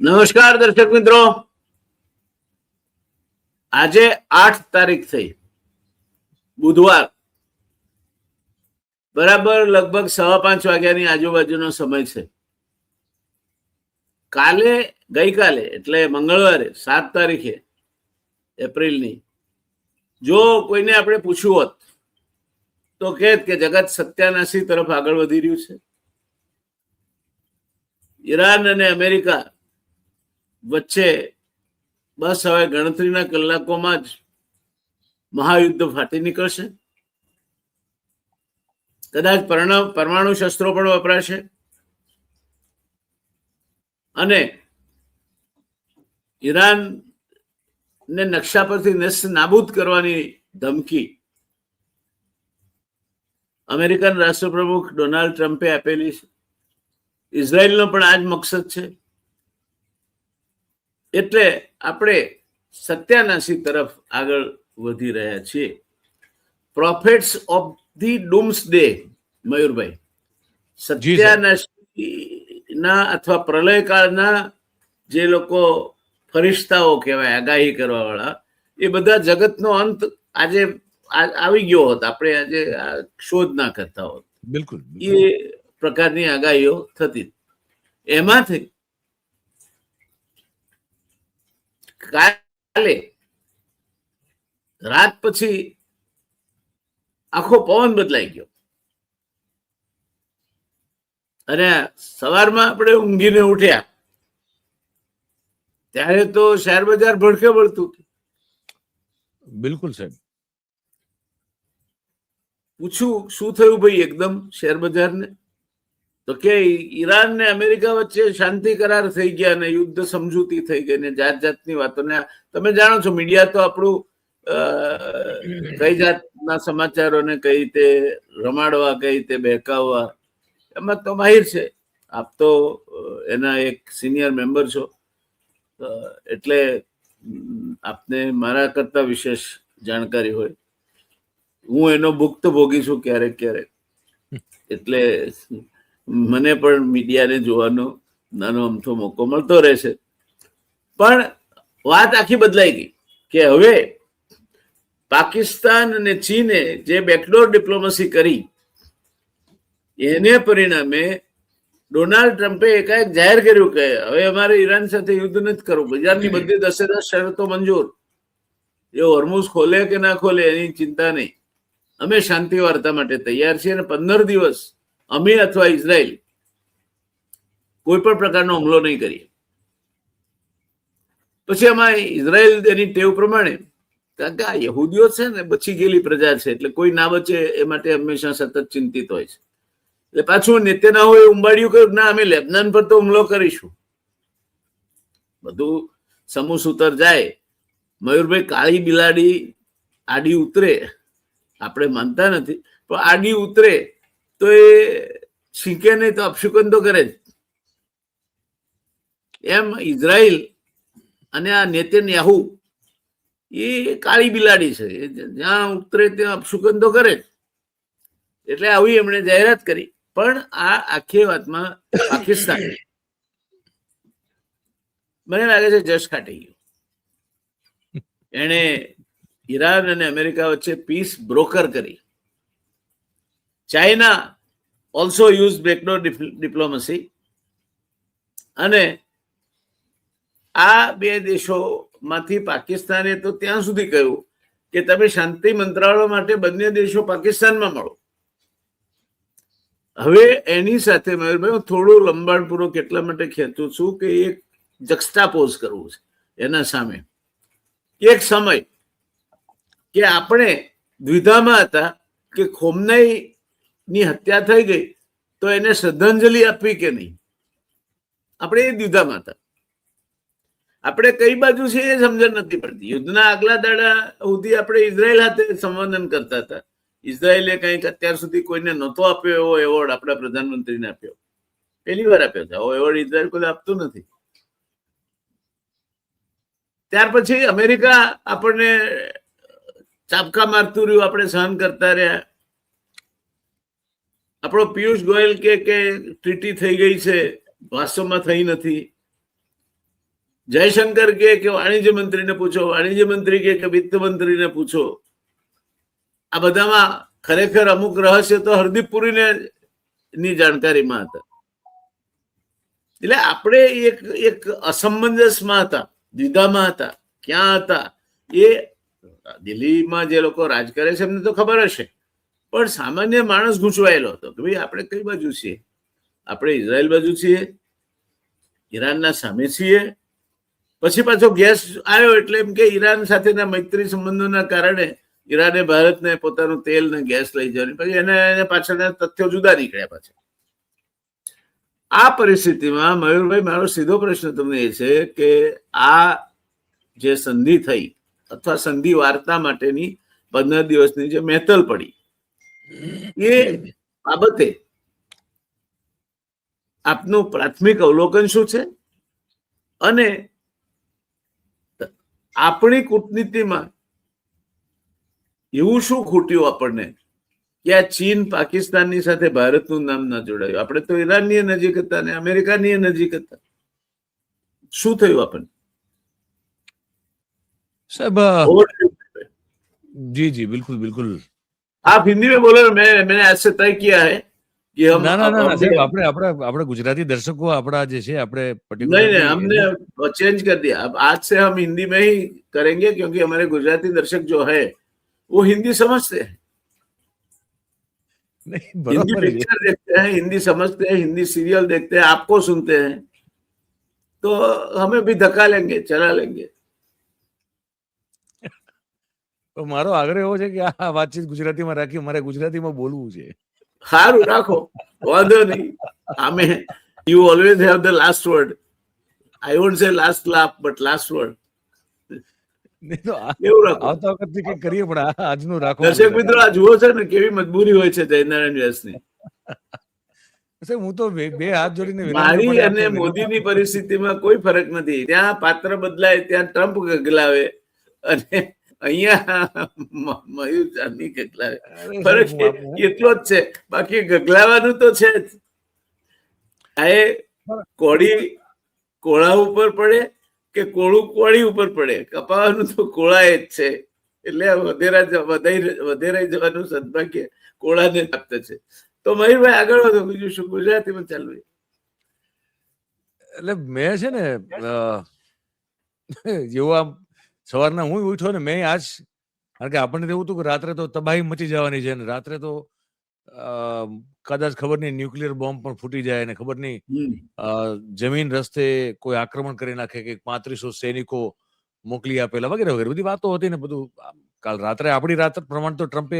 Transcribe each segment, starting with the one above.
નમસ્કાર દર્શક મિત્રો, આજે 8 તારીખ થઈ, બુધવાર, બરાબર લગભગ 5:15 વાગ્યાની આજુબાજુનો સમય છે. ગઈકાલે એટલે મંગળવારે 7 તારીખે એપ્રિલની જો કોઈને આપણે પૂછ્યું હોત તો કહેત કે જગત સત્યાનાશી તરફ આગળ વધી રહ્યું છે. ઈરાન અને અમેરિકા વચ્ચે બસ હવે ગણતરીના કલાકોમાં જ મહાયુદ્ધ ફાટી નીકળશે. કદાચ પરમાણુ શસ્ત્રો પણ વપરાશે અને ઈરાન ને નકશા પરથી નેસ્ત નાબૂદ કરવાની ધમકી અમેરિકન રાષ્ટ્રપ્રમુખ ડોનાલ્ડ ટ્રમ્પે આપેલી છે. ઇઝરાયલનો પણ આ જ મકસદ છે. એટલે આપણે સત્યાનાશી તરફ આગળ વધી રહ્યા છીએ. પ્રોફેટ્સ ઓફ ધી ડૂમ્સ ડે, મયુરભાઈ, સત્યાનાશીના અથવા પ્રલયકાળના જે લોકો ફરિશ્તાઓ કહેવાય, આગાહી કરવા વાળા, એ બધા જગતનો અંત આજે આવી ગયો હોત, આપણે આજે શોધ ના કરતા હોત. બિલકુલ એ પ્રકારની આગાહીઓ થતી. એમાંથી કાલે રાત પછી આખો પવન બદલાઈ ગયો અને સવારમાં આપણે ઊંઘીને ઉઠ્યા ત્યારે તો શેર બજાર ભડકે વળતું હતું. બિલકુલ સાહેબ. પૂછું શું થયું ભાઈ એકદમ શેર બજારને? તો કે ઈરાન ને અમેરિકા વચ્ચે શાંતિ કરાર થઈ ગયા ને યુદ્ધ સમજૂતી થઈ ગઈ ને જાત જાતની વાતો. ને તમે જાણો છો, મીડિયા તો આપણું કઈ જાતના સમાચારોને કઈ રીતે રમાડવા, કઈ રીતે બહેકાવવા, એમાં તો માહિર છે. આપ તો એના એક સિનિયર મેમ્બર છો, એટલે આપને મારા કરતા વિશેષ જાણકારી હોય. હું એનો ભુક્ત ભોગી છું ક્યારેક ક્યારેક, એટલે મને પણ મીડિયાને જોવાનો નાનો અમથો મોકો મળતો રહેશે. પણ વાત આખી બદલાઈ ગઈ કે હવે પાકિસ્તાન અને ચીને જે બેકડોર ડિપ્લોમસી કરી એને પરિણામે ડોનાલ્ડ ટ્રમ્પે એકાએક જાહેર કર્યું કે હવે અમારે ઈરાન સાથે યુદ્ધ નથી કરવું. બજારની બધી 10 શરતો મંજૂર. એ હોર્મુઝ ખોલે કે ના ખોલે એની ચિંતા નહીં, અમે શાંતિ વાર્તા માટે તૈયાર છીએ અને 15 દિવસ અમે અથવા ઇઝરાયલ કોઈ પણ પ્રકારનો હુમલો નહીં કરીએ. પછી આમાં ઇઝરાયલ એની ટેવ પ્રમાણે, કારણ કે આ યહૂદીઓ છે ને બચી ગયેલી પ્રજા છે, એટલે કોઈ ના બચે એ માટે હંમેશા સતત ચિંતિત હોય છે. એટલે પાછું નેતન્યાહુએ ઉંબાડ્યું કે ના, અમે લેબનાન પર તો હુમલો કરીશું. બધું સમૂહ સૂતર જાય. મયુરભાઈ, કાળી બિલાડી આડી ઉતરે, આપણે માનતા નથી, પણ આડી ઉતરે તો એ શીખે નહીં તો અપશુકન તો કરે જ. એમ ઇઝરાયલ અને આ નેતન્યાહુ એ કાળી બિલાડી છે, જ્યાં ઉતરે ત્યાં અપશુકન તો કરે જ. એટલે આવી એમણે જાહેરાત કરી. પણ આ આખી વાતમાં પાકિસ્તાન મને લાગે છે જશ ખાટી ગયું. એને ઈરાન અને અમેરિકા વચ્ચે પીસ બ્રોકર કરી. China also use back door diplomacy. અને આ બે દેશોમાંથી પાકિસ્તાને તો ત્યાં સુધી કહ્યું કે તમે શાંતિ મંત્રાળય માટે બંને દેશો પાકિસ્તાનમાં મળો. હવે એની સાથે મયુરભાઈ હું થોડું લંબાણપૂર્વક એટલા માટે ખેંચું છું કે એક જક્સ્ટાપોઝ કરવું છે એના સામે. એક સમય કે આપણે દ્વિધામાં હતા કે ખોમનાઈની હત્યા થઈ ગઈ તો એને શ્રદ્ધાંજલિ આપવી કે નહીં. આપણે એ દ્વિધામાં હતા. આપણે કઈ બાજુ છે એ સમજણ નથી પડતી. યુદ્ધના આગલા દાડા સુધી આપણે ઇઝરાયલ સાથે સંબોધન કરતા હતા. ઇઝરાયલે કંઈક અત્યાર સુધી કોઈને નહોતો આપ્યો એવો એવોર્ડ આપણા પ્રધાનમંત્રીને આપ્યો. પહેલી વાર આપ્યો છે. આવો એવોર્ડ ઇઝરાયલ કોઈ આપતું નથી. ત્યાર પછી અમેરિકા આપણને ચાપકા મારતું રહ્યું, આપણે સહન કરતા રહ્યા. આપણો પિયુષ ગોયલ કે ટ્રીટી થઈ ગઈ છે, વાસ્તવમાં થઈ નથી. જયશંકર કે વાણિજ્ય મંત્રીને પૂછો, વાણિજ્ય મંત્રી કે વિત્ત મંત્રીને પૂછો. આ બધામાં ખરેખર અમુક રહસ્ય તો હરદીપ પુરીને ની જાણકારીમાં હતા. એટલે આપણે એક અસમંજસમાં હતા, દ્વિધામાં હતા. ક્યાં હતા એ દિલ્હીમાં જે લોકો રાજ કરે છે એમને તો ખબર હશે, પણ સામાન્ય માણસ ગૂંચવાયેલો હતો કે ભાઈ આપણે કઈ બાજુ છીએ. આપણે ઇઝરાયલ બાજુ છીએ, ઈરાનના સામે છીએ. પછી પાછો ગેસ આવ્યો એટલે એમ કે ઈરાન સાથેના મૈત્રી સંબંધોના કારણે ઈરાને ભારતને પોતાનું તેલ ને ગેસ લઈ જવાની, પછી એને પાછળના તથ્યો જુદા નીકળ્યા. પાછા આ પરિસ્થિતિમાં મયુરભાઈ, મારો સીધો પ્રશ્ન તમને એ છે કે આ જે સંધિ થઈ અથવા સંધિ વાર્તા માટેની 15 દિવસની જે મહેતલ પડી, એ બાબતે આપનું પ્રાથમિક અવલોકન શું છે? અને આપણી કૂટનીતિમાં એવું શું ખૂટ્યું આપણને કે આ ચીન પાકિસ્તાનની સાથે ભારતનું નામ ના જોડાયું? આપણે તો ઈરાનની નજીક હતા ને અમેરિકાની નજીક હતા. શું થયું આપણને? साहब जी जी बिल्कुल बिल्कुल. आप हिंदी में बोलो. मैंने आज से तय किया है कि हम ના ના ના સાહેબ, આપણે ગુજરાતી દર્શકો આપણા જે છે આપણે नहीं, हमने चेंज कर दिया. अब आज से हम हिंदी में ही करेंगे क्योंकि हमारे गुजराती दर्शक जो है वो हिंदी समझते हैं, हिंदी पिक्चर देखते हैं, हिंदी समझते हैं, हिंदी सीरियल देखते हैं, आपको सुनते हैं, तो हमें भी धक्का लेंगे, चला लेंगे. તો મારો આગ્રહ એવો છે કે આ વાતચીત ગુજરાતીમાં રાખી, મારે ગુજરાતીમાં બોલવું છે. સારું, રાખો, વાંધો નહીં. અમે you always have the last word. I won't say last laugh, but last word. એવું રાખો. આવતા વખતે કંઈક કરીએ, પણ આજનું રાખો. દર્શક મિત્રો, આ જુઓ છે ને કેવી મજબૂરી હોય છે જયનારાયણ વ્યાસની. હું તો બે હાથ જોડીને મારી અને મોદીની પરિસ્થિતિમાં કોઈ ફરક નથી. ત્યાં પાત્ર બદલાય, ત્યાં ટ્રમ્પ ગગલાવે, અને અહીંયા મયુર ચાંદની ગગલાવે. ફરક એટલો જ છે, બાકી ગગલાવાનું તો છે જ. આ કોળી કોળા ઉપર પડે કે કોળું કોળી ઉપર પડે, કપાવાનું તો કોળા જ છે. એટલે વધેરાઈ જવાનું સદભાગ્ય કોળાને પ્રાપ્ત છે. તો મયુરભાઈ આગળ વધો, બીજું શું ગુજરાતીમાં ચાલુ? એટલે મેં છે ને જેવું આમ સવારના હું ઉઠ્યો ને, મેં આજ, કારણ કે આપણને એવું હતું કે રાત્રે તો તબાહી મચી જવાની છે, ને રાત્રે તો કદાચ ખબર નહીં ન્યુક્લિયર બોમ્બ પણ ફૂટી જાય, ને ખબર નહીં જમીન રસ્તે કોઈ આક્રમણ કરી નાખે, કે 3500 સૈનિકો મોકલી આપેલા, વગેરે વગેરે બધી વાતો હતી ને બધું. કાલ રાત્રે આપણી રાત પ્રમાણે તો ટ્રમ્પે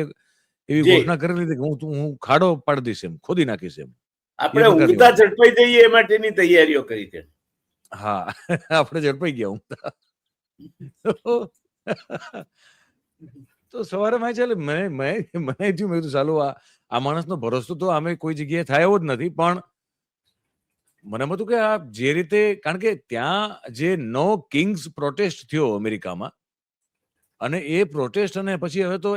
એવી ઘોષણા કરી લીધી કે હું ખાડો પાડી દઈશ, એમ ખોદી નાખીશ, એમ. આપણે ઊંઘતા ઝડપાઈ જઈએ એ માટેની તૈયારીઓ કરી છે. હા, આપણે ઝડપાઈ ગયા ઊંઘતા. તો સવારે મેં ચાલે મને થયું, મેં ચાલુ આ માણસનો ભરોસો તો અમે કોઈ જગ્યાએ થાય એવો જ નથી. પણ મને એમ હતું કે આ જે રીતે, કારણ કે ત્યાં જે નો કિંગ્સ પ્રોટેસ્ટ થયો અમેરિકામાં, અને એ પ્રોટેસ્ટ, અને પછી હવે તો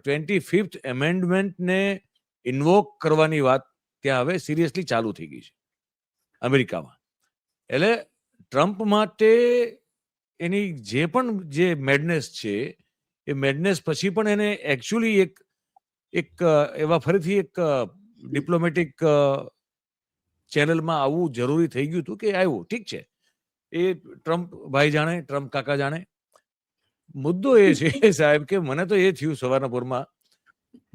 25th એમેન્ડમેન્ટને ઇન્વોક કરવાની વાત ત્યાં હવે સિરિયસલી ચાલુ થઈ ગઈ છે અમેરિકામાં. એટલે ટ્રમ્પ માટે એની જે પણ જે મેડનેસ છે, એ મેડનેસ પછી પણ એને એકચ્યુઅલી એક એવા ફરીથી એક ડિપ્લોમેટિક ચેનલમાં આવવું જરૂરી થઈ ગયું હતું, કે આવ્યું, ઠીક છે, એ ટ્રમ્પ ભાઈ જાણે, ટ્રમ્પ કાકા જાણે. મુદ્દો એ છે સાહેબ કે મને તો એ થયું સવારના પોરમાં,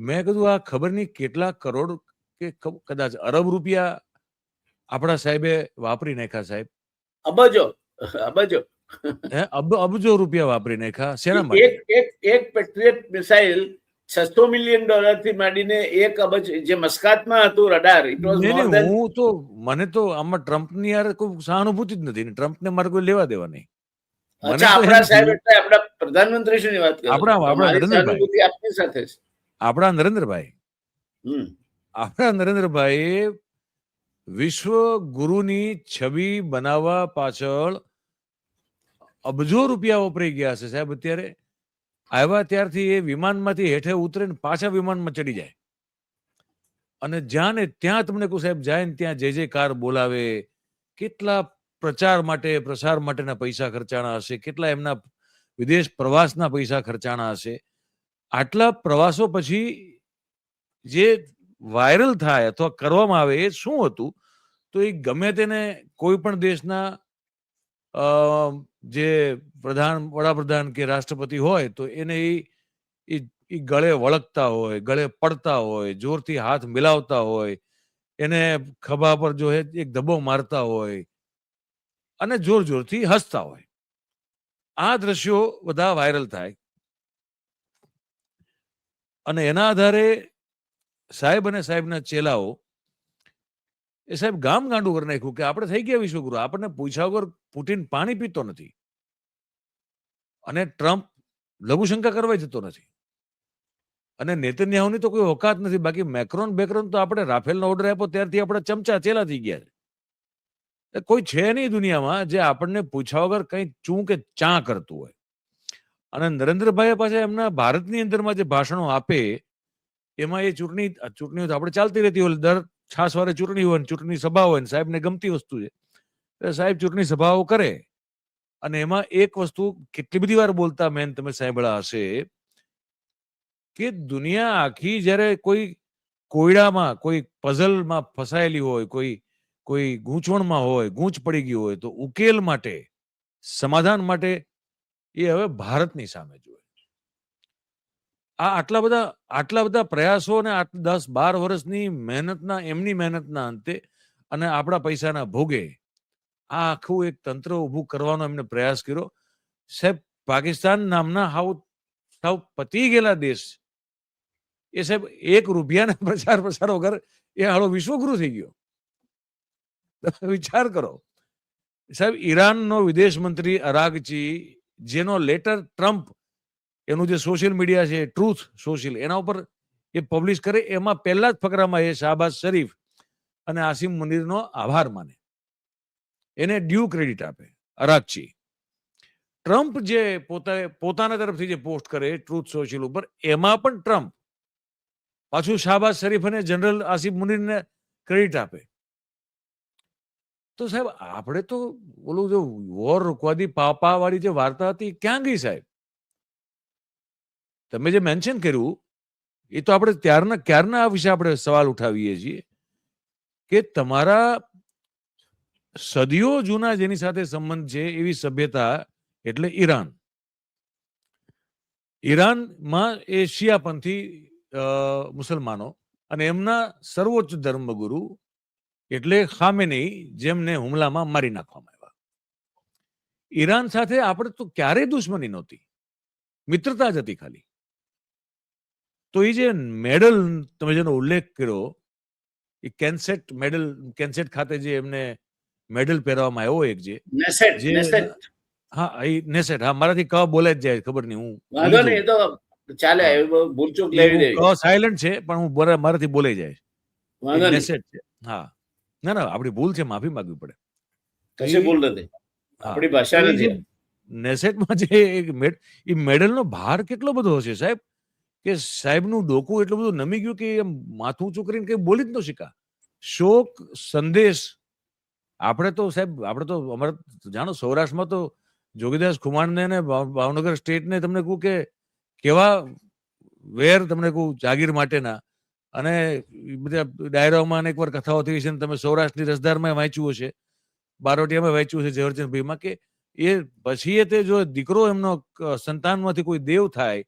મેં કીધું આ ખબર નહીં કેટલા કરોડ કે કદાચ અરબ રૂપિયા આપણા સાહેબે વાપરી નાખ્યા, સાહેબ. અબજો રૂપિયા વાપરી નાખ્યા. શેના માટે? એક પેટ્રિયટ મિસાઇલ $600 મિલિયન થી માંડીને 1 અબજ, જે મસ્કાતમાં હતું રડાર, હું તો, મને તો આમાં ટ્રમ્પની યાર કોઈ સહાનુભૂતિ જ નથી, ને ટ્રમ્પને મારે કોઈ લેવા દેવા નહીં. આપણા સાહેબ એટલે આપણા પ્રધાનમંત્રીશ્રીની વાત કરો, આપણા નરેન્દ્રભાઈ, આપની સાથે આપણા નરેન્દ્રભાઈ વિશ્વ ગુરુની છબી બનાવવા પાછળ અબજો રૂપિયા વપરાઈ ગયા છે સાહેબ. અત્યારે આવ્યા ત્યારથી એ વિમાનમાંથી હેઠે ઉતરે ને પાછા વિમાનમાં ચડી જાય, અને જ્યાં ને ત્યાં તમને કહું સાહેબ, જાય ને ત્યાં જે કાર બોલાવે, કેટલા પ્રચાર માટે પ્રસાર માટેના પૈસા ખર્ચાણા હશે, કેટલા એમના વિદેશ પ્રવાસના પૈસા ખર્ચાણા હશે. આટલા પ્રવાસો પછી જે વાયરલ થાય અથવા કરવામાં આવે એ શું હતું? તો એ ગમે તેને કોઈ પણ દેશના જે વડાપ્રધાન કે રાષ્ટ્રપતિ હોય તો એને એ ગળે વળગતા હોય, ગળે પડતા હોય, જોરથી હાથ મિલાવતા હોય, એને ખભા પર જો એક ધબ્બો મારતા હોય અને જોર જોરથી હસતા હોય. આ દ્રશ્યો બધા વાયરલ થાય અને એના આધારે સાહેબ અને સાહેબના ચેલાઓ એ સાહેબ ગામ ગાંડું કરી નાખ્યું કે આપણે થઈ ગયા વિશ્વગુરુ. આપણને પૂછ્યા વગર પુટિન પાણી પીતો નથી અને ટ્રમ્પ લઘુશંકા કરવા જતો નથી અને નેતન્યાહુની તો કોઈ ઓકાત નથી. બાકી મેક્રોન તો આપણે રાફેલનો ઓર્ડર આપ્યો ત્યારથી આપણે ચમચા ચેલા થઈ ગયા છે. કોઈ છે નહીં દુનિયામાં જે આપણને પૂછ્યા વગર કંઈ ચૂં કે ચા કરતું હોય. અને નરેન્દ્રભાઈ પાછા એમના ભારતની અંદરમાં જે ભાષણો આપે એમાં એ ચૂંટણીઓ તો આપણે ચાલતી રહેતી હોય, દર 6 વારે ચૂંટણી હોય, ચૂંટણી સભા હોય, સાહેબને ગમતી વસ્તુ છે. સાહેબ ચૂંટણી સભાઓ કરે અને એમાં એક વસ્તુ કેટલી બધી વાર બોલતા મેન તમે સાંભળ્યા હશે કે દુનિયા આખી જ્યારે કોઈ કોયડામાં, કોઈ પઝલમાં ફસાયેલી હોય, કોઈ ગૂંચવણમાં હોય, ગૂંચ પડી ગઈ હોય, તો ઉકેલ માટે, સમાધાન માટે એ હવે ભારતની સામે જોઈએ. આ આટલા બધા પ્રયાસો અને 10-12 વર્ષની એમની મહેનતના અંતે અને આપણા પૈસાના ભોગે આ આખું એક તંત્ર ઊભું કરવાનો એમને પ્રયાસ કર્યો. સાહેબ પાકિસ્તાન નામના સાવ પતી ગયેલા દેશ એ સાહેબ ₹1 પ્રચાર વગર એ હાળો વિશ્વગુરુ થઈ ગયો. વિચાર કરો સાહેબ. ઈરાનનો વિદેશ મંત્રી અરાગચી, જેનો લેટર ટ્રમ્પ એનું જે સોશિયલ મીડિયા છે ટ્રુથ સોશિયલ એના ઉપર એ પબ્લિશ કરે, એમાં પહેલા જ ફકરામાં એ શાહબાઝ શરીફ અને આસિમ મુનીરનો આભાર માને, એને ડ્યુ ક્રેડિટ આપે અરાગચી. ટ્રમ્પ જે પોતાના તરફથી જે પોસ્ટ કરે ટ્રુથ સોશિયલ ઉપર એમાં પણ ટ્રમ્પ પાછું શાહબાઝ શરીફ અને જનરલ આસિફ મુનીરને ક્રેડિટ આપે. તો સાહેબ આપણે તો ઓલું જો વોર રોકવાદી પાપા વાળી જે વાર્તા હતી ક્યાં ગઈ સાહેબ? તમે જે મેન્શન કર્યું એ તો આપણે ક્યારના આ વિશે આપણે સવાલ ઉઠાવીએ છીએ કે તમારા સદીઓ જૂના જેની સાથે સંબંધ છે એવી સભ્યતા એટલે ઈરાન. ઈરાનમાં એ શિયાપંથી મુસલમાનો અને એમના સર્વોચ્ચ ધર્મગુરુ એટલે ખામેનેઈ, જેમને હુમલામાં મારી નાખવામાં આવ્યા. ઈરાન સાથે આપણે તો ક્યારેય દુશ્મની નહોતી, મિત્રતા જ હતી ખાલી. તો એ જે મેડલ તમે જેનો ઉલ્લેખ કર્યો એ કેન્સેટ ખાતે જે એમને મેડલ પહેરવામાં આવ્યો એક જે હા એ નેસેટ, હા મારાથી ક બોલે જ જાય, ખબર નહીં, હું ચાલે ભૂલચૂક લેવી દેવી સાયલેન્ટ છે પણ હું મારાથી બોલાઈ જાય. નેસેટ છે. હા ના આપણી ભૂલ છે, માફી માંગવી પડે. કશી ભૂલ નથી, આપણી ભાષા નથી. નેસેટમાં જે એ મેડલનો ભાર કેટલો બધો હશે સાહેબ, કે સાહેબનું ડોકું એટલું બધું નમી ગયું કે માથું ઊંચું કરીને કઈ બોલી જ ન શીખા. શોક સંદેશ આપણે તો સાહેબ, આપણે તો અમારે જાણો સૌરાષ્ટ્રમાં તો જોગીદાસ ખુમાણને ને ભાવનગર સ્ટેટને તમને કહું કે કેવા વેર તમને કહું જાગીર માટેના, અને બધા ડાયરાઓમાં એકવાર કથાઓ થઈ છે, તમે સૌરાષ્ટ્રની રસદારમાં વાંચ્યું હશે, બારોટિયામાં વાંચ્યું છે ઝવેરચંદ ભાઈમાં, કે એ પછી તે જો દીકરો એમનો સંતાનમાંથી કોઈ દેવ થાય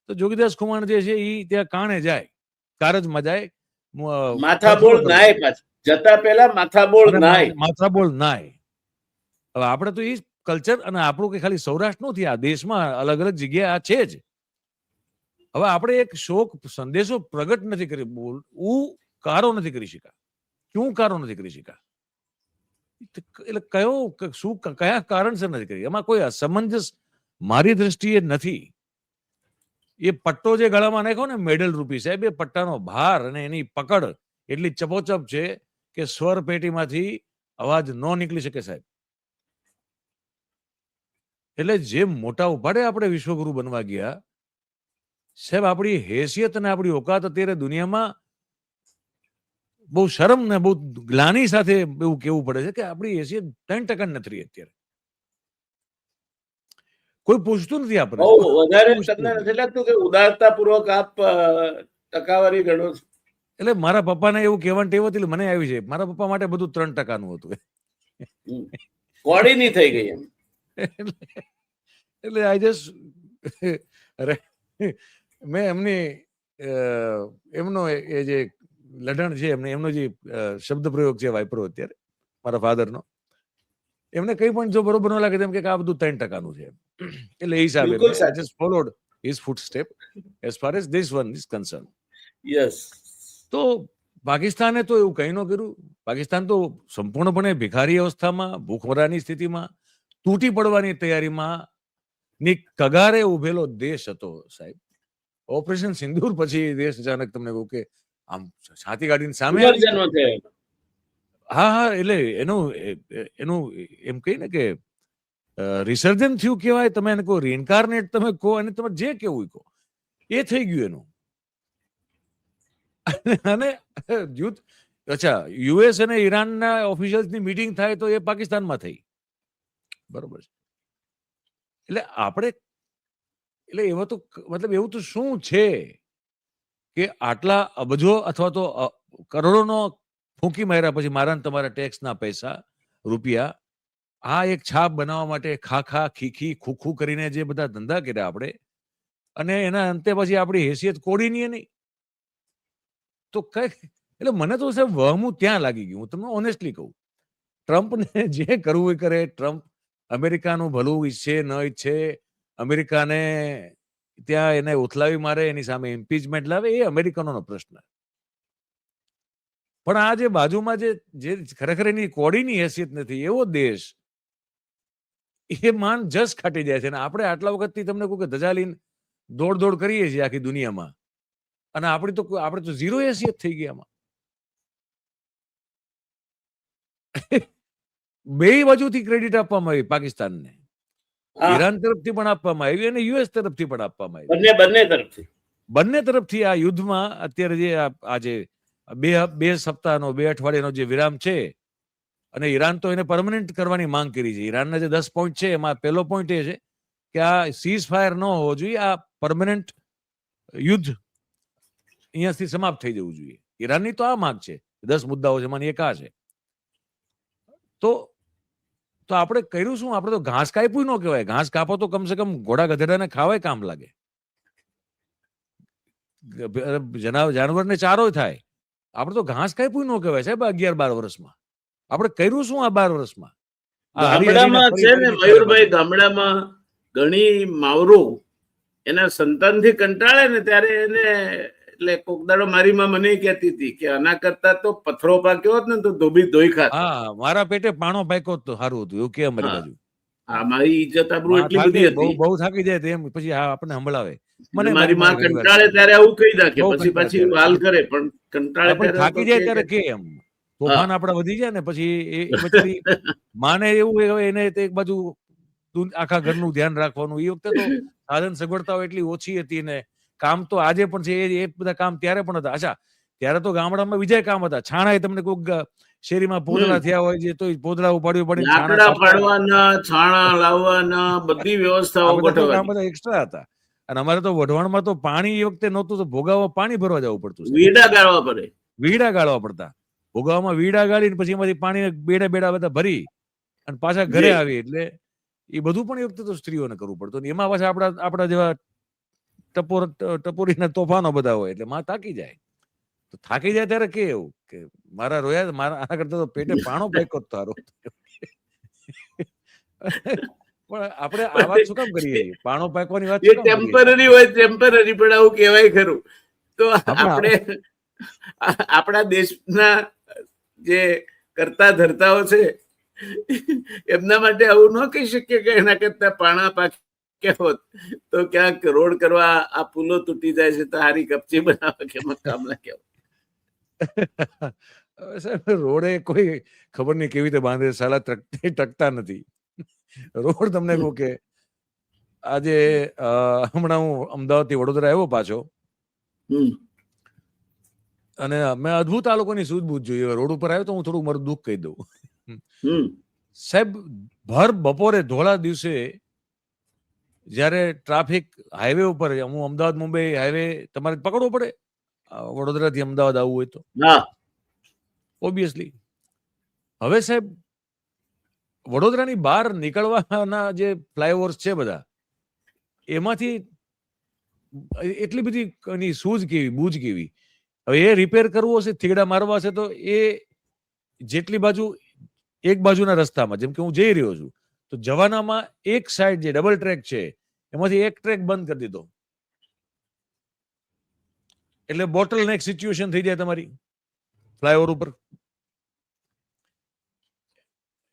તો જોગીદાસ ખુમાણ જે છે એ ત્યાં કાણે જાય, કારજમાં જાય, માથાબોળ નાય, જતા પહેલા માથાબોળ નાય. હવે આપણે તો એ કલ્ચર, અને આપણું કે ખાલી સૌરાષ્ટ્ર નથી, આ દેશમાં અલગ અલગ જગ્યાએ આ છે જ. હવે આપણે એક શોક સંદેશો પ્રગટ નથી કરી, કારો નથી કરી શકા, શું કારો નથી કરી શકા, એટલે કયા કારણસર નથી કરી, એમાં કોઈ અસમંજસ મારી દ્રષ્ટિએ નથી. એ પટ્ટો જે ગળામાં નાખ્યો ને મેડલ રૂપી સાહેબ, એ પટ્ટાનો ભાર અને એની પકડ એટલી ચપોચપ છે કે સ્વર પેટીમાંથી અવાજ ન નીકળી શકે સાહેબ. એટલે જે મોટા ઉપાડે આપણે વિશ્વગુરુ બનવા ગયા સાહેબ, આપણી હેસિયત અને આપણી ઓકાત અત્યારે દુનિયામાં બહુ શરમ ને બહુ ગ્લાની સાથે એવું કેવું પડે છે કે આપણી હેસિયત 3% નથી રહી અત્યારે. કોઈ પૂછતું નથી આપણે. બહુ વધારે પૂછતું તમને નથી. નથી લાગતું કે ઉદારતાપૂર્વક આપ ટકાવારી ગણો છો? એટલે મારા પપ્પાને એવું કહેવાની ટેવ હતી એટલે મને આવી છે. મારા પપ્પા માટે બધું 3% હતું. કોડી નહીં થઈ ગઈ એમ. એટલે આઈ જસ્ટ મેં એમની એમનો એ જે લઢણ છે એમનો જે શબ્દ પ્રયોગ છે વાપરો અત્યારે મારા ફાધરનો, એમને કંઈ પણ જો બરોબર ન લાગે તેમ કે આ બધું 3%નું છે. એટલે એ હિસાબે બિલકુલ આઈ સાચું. Just followed his footstep as far as this one is concern. Yes. તો પાકિસ્તાને તો એવું કંઈ ન કર્યું. પાકિસ્તાન તો સંપૂર્ણપણે ભિખારી અવસ્થામાં, ભૂખમરાની સ્થિતિમાં, તૂટી પડવાની તૈયારીમાં ની કગારે ઉભેલો દેશ હતો સાહેબ. ઓપરેશન સિંદૂર પછી દેશ અચાનક તમને કહું કે આમ છાતી કાઢીને સામે આવી ગયો. પુનર્જન્મ થયો. હા, એટલે એનું એમ કહી ને કે રિસર્જન થયું કહેવાય, તમે એને કહો રિઇન્કાર્નેટ તમે કહો, અને તમે જે કેવું કહો એ થઈ ગયું એનું. અને યુદ્ધ, અચ્છા, યુએસ અને ઈરાનના ઓફિશિયલ્સની મીટિંગ થાય તો એ પાકિસ્તાનમાં થઈ, બરોબર છે. એટલે આપણે એટલે એવા તો મતલબ એવું તો શું છે કે આટલા અબજો અથવા તો કરોડોનો ફૂંકી માર્યા પછી મારા ને તમારા ટેક્સના પૈસા, રૂપિયા, આ એક છાપ બનાવવા માટે ખાખા ખીખી ખૂખું કરીને જે બધા ધંધા કર્યા આપણે, અને એના અંતે પછી આપણી હેસિયત કોડી નહીં. તો કઈ એટલે મને તો સાહેબ વહમું ત્યાં લાગી ગયું. હું તમને ઓનેસ્ટલી કહું, ટ્રમ્પને જે કરવું એ કરે. ટ્રમ્પ અમેરિકાનું ભલું ઈચ્છે ન ઈચ્છે, અમેરિકાને ત્યાં એને ઉથલાવી મારે, એની સામે ઇમ્પીચમેન્ટ લાવે, એ અમેરિકનોનો પ્રશ્ન. પણ આ જે બાજુમાં જે ખરેખર એની કોડીની હેસિયત નથી એવો દેશ, એ માન જસ ખાટી જાય છે. અને આપણે આટલા વખતથી તમને કહું કે ધજા લઈને દોડ કરીએ છીએ આખી દુનિયામાં, અને આપણે તો ઝીરો હેસિયત થઈ ગયા આમાં. બે બાજુથી ક્રેડિટ આપવામાં આવી પાકિસ્તાનને. ઈરાન તરફથી પણ આપવામાં આવી અને યુએસ તરફથી પણ આપવામાં આવી. બંને તરફથી આ યુદ્ધમાં અત્યારે જે આજે બે સપ્તાહનો, 2 અઠવાડિયાનો જે વિરામ છે, અને ઈરાન તો એને પરમનન્ટ કરવાની માંગ કરી છે. ઈરાનના જે 10 પોઈન્ટ છે એમાં પહેલો પોઈન્ટ એ છે કે આ સીઝ ફાયર ન હોવો જોઈએ, આ પરમનન્ટ યુદ્ધ અહીંયાથી સમાપ્ત થઈ જવું જોઈએ. ઈરાનની તો આ માંગ છે, 10 મુદ્દાઓ છે, એમાંની એક આ છે. તો આપણે કર્યું શું? આપણે તો ઘાસ કાપ્યું ન કહેવાય. ઘાસ કાપો તો કમસે કમ ઘોડા ગધેડાને ખાવાય કામ લાગે, જાનવરને ચારો થાય. આપણે તો ઘાસ કાપ્યું ન કહેવાય સાહેબ. 11-12 વર્ષમાં આપણે કર્યું શું? આ 12 વર્ષમાં ગામડામાં છે ને મયુરભાઈ, ગામડામાં ઘણી માવરો એના સંતાનથી કંટાળે ને ત્યારે એને, એટલે કોકદાડો મારી માં મને કહેતી હતી કે આના કરતા તો પથરો પાક્યો હોત ને તો ધોઈ ખાત. હા, મારા પેટે પાણો પાક્યો તો સારું હતું, એવું કે અમારી બાજુ. હા, મારી ઇજ્જત આબરૂ એટલી બધી હતી. બહુ થાકી જાય તેમ પછી આપણને સંભળાવે. મને મારી માં કંટાળે ત્યારે આવું કહી નાખે, પછી વાલ કરે, પણ કંટાળે ત્યારે થાકી જાય ત્યારે કે એમ તોફાન આપડા વધી જાય ને પછી એ બચારી માને એવું એને એક બાજુ આખા ઘરનું ધ્યાન રાખવાનું. એ વખતે તો સાધન સગવડતાઓ એટલી ઓછી હતી ને કામ તો આજે પણ છે, એ બધા કામ ત્યારે પણ હતા. અચ્છા, ત્યારે તો ગામડામાં બીજા કામ હતા. છાણા તમને કોઈક શેરીમાં પોદળા થયા હોય છે તો પોદળા ઉપાડવી પડે, લાકડા પાડવાના, છાણા લાવવાના, બધી વ્યવસ્થાઓ બધા એક્સ્ટ્રા હતા. અને અમારે તો વઢવાણમાં તો પાણી એ વખતે નહોતું, તો ભોગાવા પાણી ભરવા જવું પડતું. વીડા ગાળવા પડે, વીડા ગાળવા પડતા. ભોગાવામાં વીડા ગાળીને પછી એમાંથી પાણી બેડા બધા ભરી અને પાછા ઘરે આવી. એટલે એ બધું પણ એ વખતે તો સ્ત્રીઓને કરવું પડતું. એમાં પાછા આપણા જેવા ટપોરીના તોફાનો બધા હોય એટલે માં થાકી જાય. તો થાકી જાય ત્યારે કે એવું કે મારા રોયા, મારા આના કરતા તો પેટે પાણો પાક્યો તારો. પણ આપણે આ વાત શું કામ કરીએ? પાણો પાકવાની વાત ટેમ્પરરી હોય, ટેમ્પરરી, પણ આવું કહેવાય ખરું. તો આપણે આપણા દેશના જે કરતા ધરતાઓ છે એમના માટે આવું ન કહી શકીએ કે એના કરતા પાણા પાક્યા હોત તો ક્યાંક રોડ કરવા આ પુલો તૂટી જાય છે તો હારી કપચી બનાવવા કે કામ લાગ્યા. રોડે કોઈ ખબર નહીં કેવી રીતે બાંધે, સાલા ટકતા નથી. રોડ તમને કહું કે આજે હમણાં હું અમદાવાદ થી વડોદરા આવ્યો પાછો, અને મેં અદભુત આ લોકોની સૂઝબૂઝ જોઈ. રોડ ઉપર આવ્યો તો હું થોડું મારું દુઃખ કહી દઉં. સાહેબ, ભર બપોરે ધોળા દિવસે જ્યારે ટ્રાફિક હાઈવે ઉપર, હું અમદાવાદ મુંબઈ હાઈવે તમારે પકડવો પડે વડોદરાથી અમદાવાદ આવવું હોય તો, ઓબ્વિયસલી. હવે સાહેબ, વડોદરાની બહાર નીકળવાના જે ફ્લાયઓવર્સ છે બધા, એમાંથી એટલી બધી એની સૂઝ કેવી, બૂઝ કેવી. હવે એ રિપેર કરવું હશે, થીગડા મારવા હશે, તો એ જેટલી બાજુ, એક બાજુના રસ્તામાં, જેમ કે હું જઈ રહ્યો છું, તો જવાનામાં એક સાઈડ જે ડબલ ટ્રેક છે એમાંથી એક ટ્રેક બંધ કરી દીધો, એટલે બોટલ નેક સિચ્યુએશન થઈ જાય તમારી ફ્લાયઓવર ઉપર.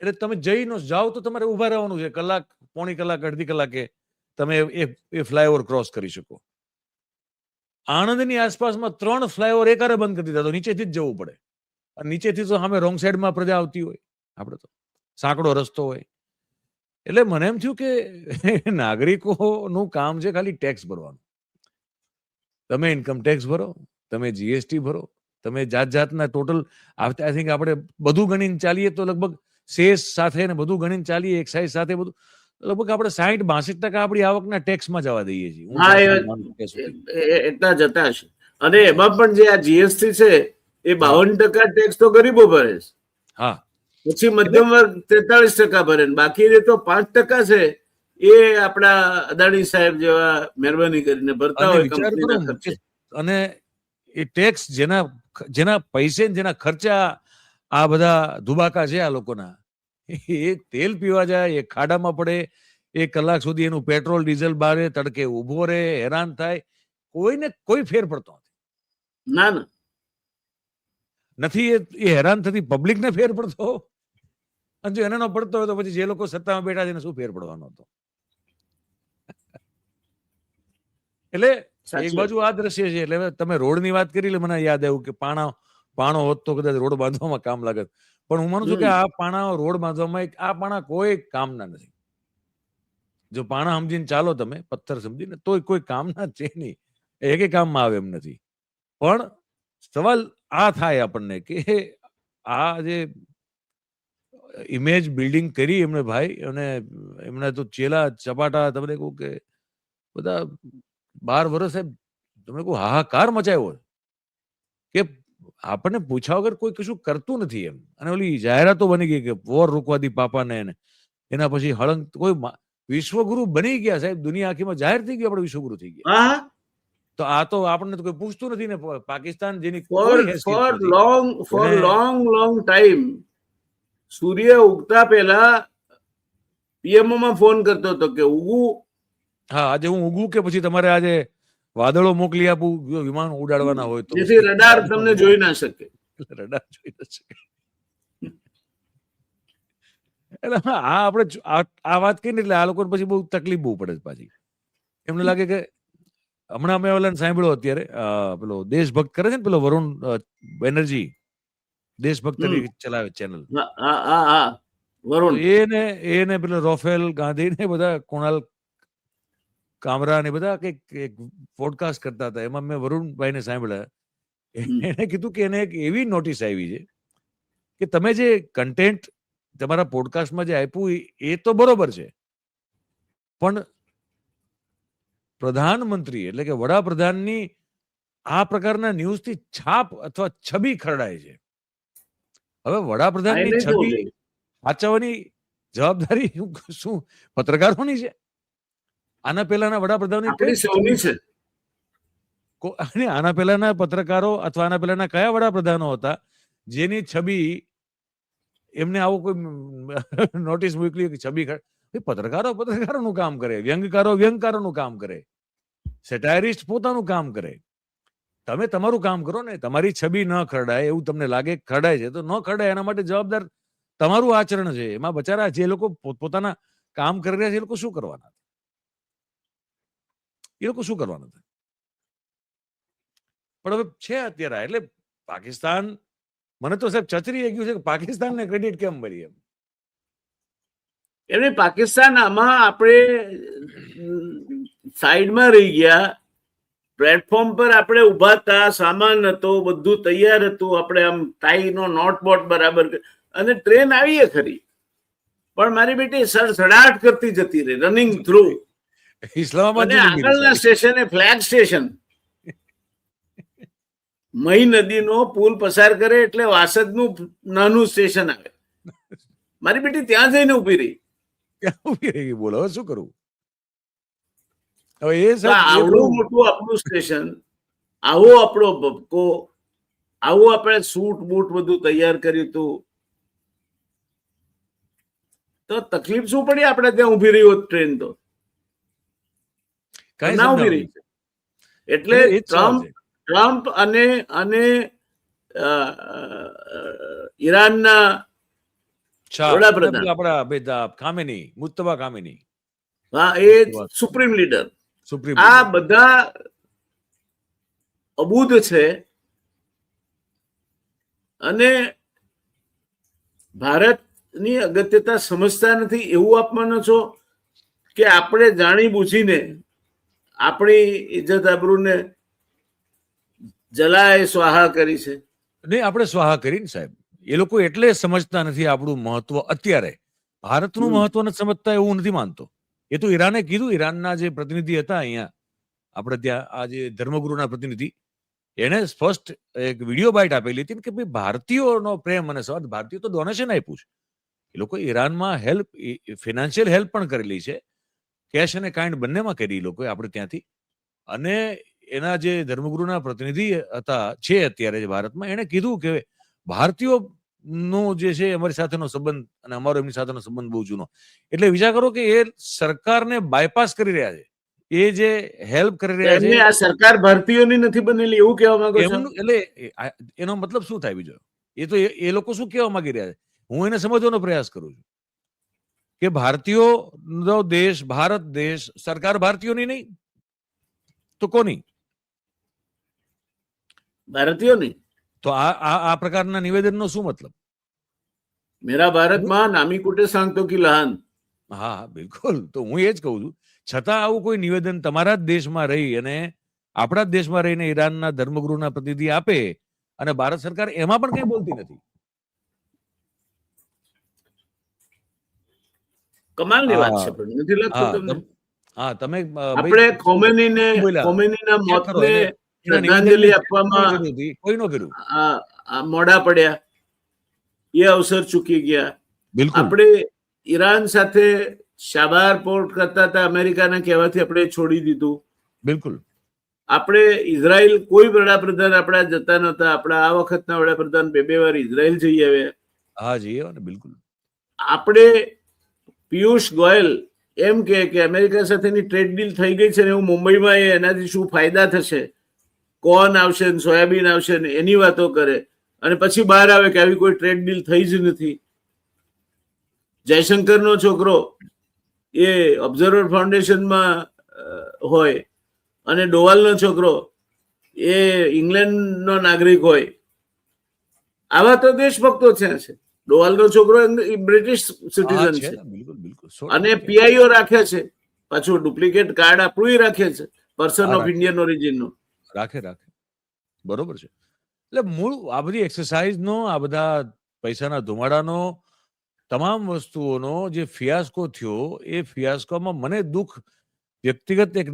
એટલે તમે જઈ ન જાઓ તો તમારે ઉભા રહેવાનું છે, કલાક, પોણી કલાક, અડધી કલાકે તમે એ ફ્લાયઓવર ક્રોસ કરી શકો. આણંદની આસપાસમાં 3 ફ્લાયઓવર એકારે બંધ કરી દીધા, તો નીચેથી જ જવું પડે. નીચેથી તો સામે રોંગ સાઈડમાં પ્રજા આવતી હોય, આપણે તો સાંકડો રસ્તો હોય. એટલે મને એમ થયું કે નાગરિકોનું કામ છે ખાલી ટેક્સ ભરવાનું. તમે ઇન્કમ ટેક્સ ભરો, તમે જીએસટી ભરો, તમે જાત જાતના ટોટલ, આઈ થિંક આપણે બધું ગણીને ચાલીએ તો લગભગ સેસ સાથે ને બધું ગણીને ચાલીએ, એક્સાઇઝ સાથે બધું, લગભગ આપણે 60-62% આપણી આવકના ટેક્સમાં જવા દઈએ છીએ. એટલા જતા છે. અને એમાં પણ જે આ જીએસટી છે એ 52% ટેક્સ તો ગરીબો ભરે છે. હા, પછી મધ્યમ વર્ગ 43% ભરે, બાકી જે તો 5% છે એ આપણા અદાણી સાહેબ જેવા મહેરબાની કરીને ભરતા હોય કંપનીના ખર્ચે. અને એ ટેક્સ જેના પૈસે, જેના ખર્ચા આ બધા ધુબાકા છે આ લોકોના, એ તેલ પીવા જાય, એ ખાડામાં પડે, 1 કલાક સુધી એનું પેટ્રોલ ડીઝલ બારે તડકે ઉભો રહે, હેરાન થાય, કોઈને કોઈ ફેર પડતો ના નથી. એ હેરાન થતી પબ્લિકને ફેર પડતો, અને જો એને ન પડતો હોય તો પછી જે લોકો સત્તામાં બેઠા છે એને શું ફેર પડવાનો હતો? એટલે એક બાજુ આ દ્રશ્ય છે. એટલે તમે રોડની વાત કરી, એટલે મને યાદ આવ્યું કે પાણો હોત તો કદાચ રોડ બાંધવામાં કામ લાગત. પણ હું માનું છું કે આ પાણા રોડ બાંધવામાં, આ પાણા કોઈ કામના નથી. જો પાણા સમજીને ચાલો તમે, પથ્થર સમજીને, તો કોઈ કામના છે નહીં, એકે કામમાં આવે એમ નથી. પણ સવાલ આ થાય આપણને કે આ જે ઇમેજ બિલ્ડિંગ કરી એમણે ભાઈ, અને એમણે તો ચેલા ચપાટા, તમને કહું કે બધા 12 વર્ષે તમને કહું હાહાકાર મચાવ્યો કે આપણને પૂછ્યા વગર કોઈ કશું કરતું નથી એમ. અને ઓલી જાહેરાતો બની ગઈ કે વોર રોકવા દી પાપાને, એના પછી હળંગ કોઈ વિશ્વગુરુ બની ગયા સાહેબ, દુનિયા આખીમાં જાહેર થઈ ગયું આપણે વિશ્વગુરુ થઈ ગયા. તો આ તો આપણને તો કોઈ પૂછતું નથી ને. પાકિસ્તાન જેની ફોર લોંગ ટાઈમ સૂર્ય ઉગતા પહેલા પીએમઓ માં ફોન કરતો હતો કે ઉગું. હા, આજે હું ઉગું કે પછી તમારે આજે વાદળો મોકલી આપું, વિમાન ઉડાડવાના હોય તો, જેથી રડાર તમને જોઈ ના શકે. રડાર જોઈ ના શકે. એટલે આ આપણે આ વાત કરીને એટલે આ લોકોને પછી બહુ તકલીફ બહુ પડે પાછી. એમને લાગે કે હમણાં મેં ઓલાને સાંભળ્યો અત્યારે, પેલો દેશભક્ત કરે છે ને, પેલો વરુણ બેનર્જી, દેશભક્ત તરીકે ચલાવે ચેનલ, એને પેલો રોફેલ ગાંધી ને બધા, કુણાલ કામરા ને બધા કંઈક પોડકાસ્ટ કરતા હતા. એમાં મેં વરુણભાઈને સાંભળ્યા, એને કીધું કે એને એક એવી નોટિસ આવી છે કે તમે જે કન્ટેન્ટ તમારા પોડકાસ્ટમાં જે આપ્યું એ તો બરોબર છે, પણ પ્રધાનમંત્રી એટલે કે વડાપ્રધાનની આ પ્રકારના ન્યૂઝથી છાપ અથવા છબી ખરડાય છે. હવે વડાપ્રધાનની છબી સાચવવાની જવાબદારી શું પત્રકારોની છે? આના પહેલાના વડાપ્રધાનની છે, આના પહેલાના પત્રકારો અથવા આના પહેલાના કયા વડાપ્રધાનો હતા જેની છબી એમને આવું કોઈ નોટિસ મોકલી કે છબી? પત્રકારોનું કામ કરે, વ્યંગકારોનું કામ કરે, સેટાયરિસ્ટ પોતાનું કામ કરે. તમે તમારું કામ કરો ને. તમારી છબી ન ખરડાય એવું તમને લાગે ખરડાય છે તો ન ખરડાય, એના માટે જવાબદાર તમારું આચરણ છે. એમાં બચારા જે લોકો પોતાના કામ કરી રહ્યા છે એ લોકો શું કરવાના? પણ હવે છે અત્યારે. એટલે પાકિસ્તાન, મને તો સાહેબ ચચરી ગયું છે કે પાકિસ્તાનને ક્રેડિટ કેમ મળીએ? એમને પાકિસ્તાન આમાં આપણે સાઈડમાં રહી ગયા પ્લેટફોર્મ પર આપણે ઉભા હતા, સામાન હતો, બધું તૈયાર હતું, આપણે આમ ટાઈનો નોટ બોટ બરાબર અને ટ્રેન આવીએ ખરી, પણ મારી બેટી સડસડાટ કરતી જતી રહી, રનિંગ થ્રુ. ઇસ્લામાબાદ અને આગળના સ્ટેશને ફ્લેગ સ્ટેશન, મહી નદીનો પુલ પસાર કરે એટલે વાસદનું નાનું સ્ટેશન આવે. મારી બેટી ત્યાં જઈને ઉભી રહી. ઉભી રહી, બોલો હવે શું કરવું? હવે એ તો આવડું મોટું આપણું સ્ટેશન, આવો આપણો ભપકો, આવું આપણે સૂટ બૂટ બધું તૈયાર કર્યું હતું, તો તકલીફ શું પડી આપણે ત્યાં ઉભી રહી હોત ટ્રેન? તો ના ઉભી રહી. એટલે ટ્રમ્પ અને ઈરાનના વડાપ્રધાન, આપણા ખામેની, મુસ્તફા ખામેની, હા, એ સુપ્રીમ લીડર, આ બધા અબૂધ છે. અને ભારતની અગત્યતા સમજતા નથી. એવું આપ માનો છો કે આપણે જાણી બુજીને આપણી ઇજ્જત આબરૂને જલાએ સ્વાહા કરી છે? નહીં, આપણે સ્વાહા કરીને સાહેબ, એ લોકો એટલે સમજતા નથી આપણું મહત્વ. અત્યારે ભારતનું મહત્વ નથી સમજતા એવું નથી માનતો. એ તો ઈરાને કીધું, ઈરાનના જે પ્રતિનિધિ હતા અહીંયા આપણે ત્યાં, આ જે ધર્મગુરુના પ્રતિનિધિ, એને સ્પષ્ટ એક વિડીયો બાઇટ આપેલી હતી કે ભાઈ ભારતીયોનો પ્રેમ અને સ્વાદ, ભારતીયો તો ડોનેશન આપ્યું છે, એ લોકો ઈરાનમાં હેલ્પ, ફિનાન્શિયલ હેલ્પ પણ કરેલી છે, કેશ અને કાઇન્ડ બંનેમાં કરી એ લોકોએ આપણે ત્યાંથી. અને એના જે ધર્મગુરુના પ્રતિનિધિ હતા છે અત્યારે જે ભારતમાં, એને કીધું કે ભારતીયોનો જે છે અમારી સાથેનો સંબંધ અને અમારો એમની સાથેનો સંબંધ બહુ જૂનો. એટલે વિચાર કરો કે એ સરકારને બાયપાસ કરી રહ્યા છે, એ જે હેલ્પ કરી રહ્યા છે. આ સરકાર ભારતીયોની નથી બનેલી એવું કહેવા માંગો છો? એટલે એનો મતલબ શું થાય બીજો? એ તો એ લોકો શું કહેવા માંગી રહ્યા છે, હું એને સમજવાનો પ્રયાસ કરું છું કે ભારતીયોનો દેશ, ભારત દેશ, સરકાર ભારતીયોની નહીં તો કોની? ભારતીયોની. તો આ પ્રકારના નિવેદનનો શું મતલબ? મેરા ભારતમાં નામી કુટે સાંગતો કી લહાન. હા, બિલકુલ. તો હું એ જ કહું છું, છતાં આવું કોઈ નિવેદન તમારા જ દેશમાં રહી અને આપણા જ દેશમાં રહીને ઈરાનના ધર્મગુરુના પ્રતિનિધિ આપે અને ભારત સરકાર એમાં પણ કંઈ બોલતી નથી. કમાલની વાત છે. પણ નથી લાગતું તમને? હા, તમે આપણે ખોમેનીના મોતને શ્રદ્ધાંજલિ આપવામાં કોઈનો કર્યું, મોડા પડ્યા, એ અવસર ચૂકી ગયા. આપણે ઈરાન સાથે શાબાર પોર્ટ કરતા હતા, અમેરિકાના કહેવાથી આપણે છોડી દીધું. બિલકુલ. આપણે ઇઝરાયલ, કોઈ વડાપ્રધાન આપણા જતા નહોતા. આપણા આ વખતના વડાપ્રધાન બે વાર ઇઝરાયલ જઈ આવ્યા. હા, જઈ આવ્યા ને. બિલકુલ. આપણે પિયુષ ગોયલ એમ કે અમેરિકા સાથેની ટ્રેડ ડીલ થઈ ગઈ છે ને એવું મુંબઈમાં એનાથી શું ફાયદા થશે, કોર્ન આવશે ને સોયાબીન આવશે ને એની વાતો કરે, અને પછી બહાર આવે કે આવી કોઈ ટ્રેડ ડીલ થઈ જ નથી. જયશંકરનો છોકરો એ ઓબ્ઝર્વર ફાઉન્ડેશનમાં હોય અને ડોવાલનો છોકરો એ ઇંગ્લેન્ડનો નાગરિક હોય. આવા તો દેશભક્તો છે. ડોવાલનો છોકરો બ્રિટિશ સિટીઝન છે અને પીઆઈઓ રાખે છે, પાછું ડુપ્લિકેટ કાર્ડ આપણું રાખે છે, પર્સન ઓફ ઇન્ડિયન ઓરિજિનનો રાખે. બરોબર છે. એટલે મૂળ આ બધી એક્સરસાઇઝનો, આ બધા પૈસાના ધુમાડાનો, તમામ વસ્તુઓનો જે ફિયાસ્કો થયો, એ ફિયાસ્કોમાં મને દુઃખ વ્યક્તિગત એક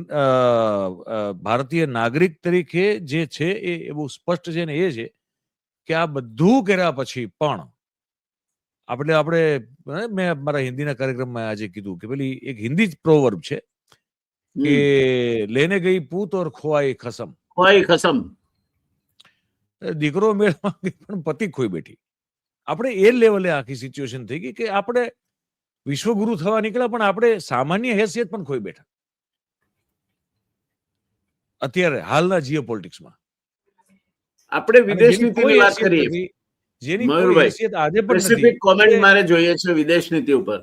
ભારતીય નાગરિક તરીકે જે છે એ બહુ સ્પષ્ટ છે ને, એ છે કે આ બધું કર્યા પછી પણ આપણે મેં મારા હિન્દીના કાર્યક્રમમાં આજે કીધું કે પેલી એક હિન્દી જ પ્રોવર્બ છે કે લેને ગઈ પૂત ઓર ખોવાઈ ખસમ. દીકરો મેળવા પણ પતિ ખોઈ બેઠી. આપણે એ લેવલે આખી સિચ્યુએશન થઈ ગઈ કે આપણે વિશ્વગુરુ થવા નીકળ્યા પણ આપણે સામાન્ય હેસિયત પણ ખોઈ બેઠા. અત્યારે હાલના જીઓ પોલિટિક્સમાં આપણે વિદેશ નીતિની વાત કરીએ, જેની કોઈ હેસિયત આજે પણ નથી. સ્પેસિફિક કોમેન્ટ મારે જોઈએ છે વિદેશ નીતિ ઉપર.